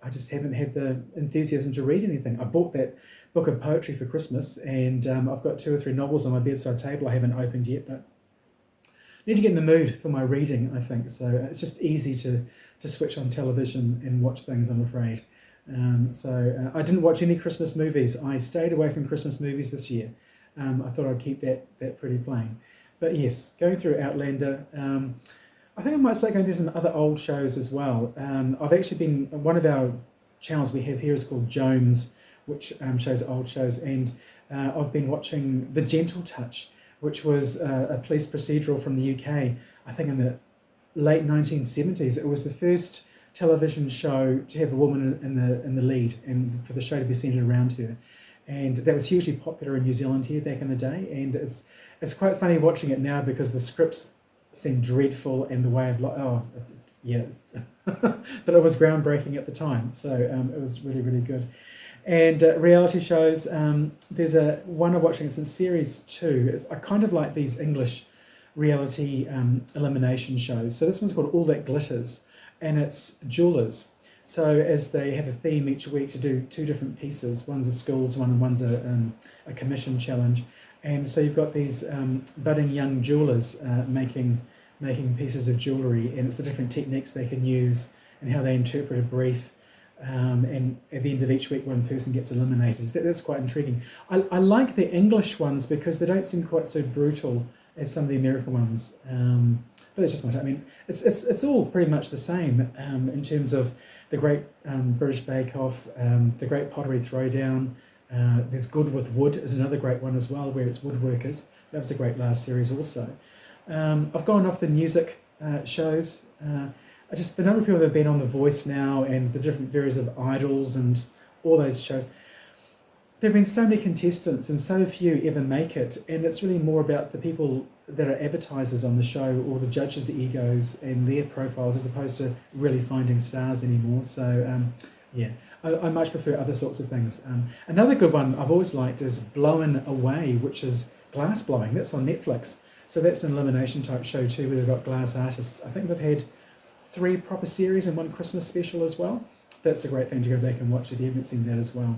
I just haven't had the enthusiasm to read anything. I bought that book of poetry for Christmas, and I've got 2 or 3 novels on my bedside table I haven't opened yet, but I need to get in the mood for my reading, I think. So it's just easy to switch on television and watch things, I'm afraid. I didn't watch any Christmas movies. I stayed away from Christmas movies this year. I thought I'd keep that pretty plain. But yes, going through Outlander, I think I might start going through some other old shows as well. I've actually been, one of our channels we have here is called Jones, which shows old shows, and I've been watching The Gentle Touch, which was a police procedural from the UK, I think in the late 1970s. It was the first television show to have a woman in the lead and for the show to be centered around her. And that was hugely popular in New Zealand here back in the day. And it's quite funny watching it now because the scripts seem dreadful and the way of yeah, but it was groundbreaking at the time. So it was really, really good. And reality shows, there's one I'm watching, it's in Series 2. I kind of like these English reality elimination shows. So this one's called All That Glitters, and it's jewelers. So as they have a theme each week to do 2 different pieces, one's a schools one and one's a commission challenge. And so you've got these budding young jewelers making pieces of jewellery, and it's the different techniques they can use and how they interpret a brief. And at the end of each week, one person gets eliminated. That's quite intriguing. I like the English ones because they don't seem quite so brutal as some of the American ones. But that's just my take. I mean, it's all pretty much the same in terms of the Great British Bake Off, the Great Pottery Throwdown. There's Good with Wood is another great one as well, where it's woodworkers. That was a great last series also. I've gone off the music shows. The number of people that have been on The Voice now and the different various of Idols and all those shows. There have been so many contestants and so few ever make it, and it's really more about the people that are advertisers on the show or the judges' egos and their profiles as opposed to really finding stars anymore. So yeah, I much prefer other sorts of things. Another good one I've always liked is Blown Away, which is glass blowing. That's on Netflix. So that's an elimination type show too, where they've got glass artists. I think they've had 3 proper series and 1 Christmas special as well. That's a great thing to go back and watch if you haven't seen that as well.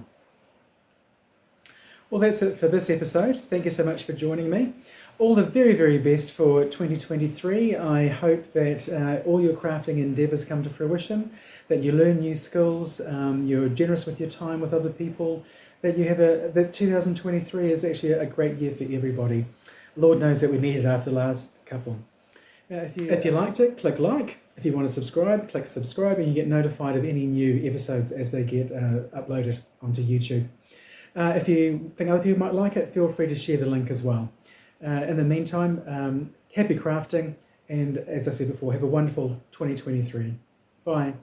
Well, that's it for this episode. Thank you so much for joining me. All the very, very best for 2023. I hope that all your crafting endeavours come to fruition, that you learn new skills, you're generous with your time with other people, that you have that 2023 is actually a great year for everybody. Lord knows that we need it after the last couple. If you liked it, click like. If you want to subscribe, click subscribe, and you get notified of any new episodes as they get uploaded onto YouTube. If you think other people might like it, feel free to share the link as well. In the meantime, happy crafting, and as I said before, have a wonderful 2023. Bye.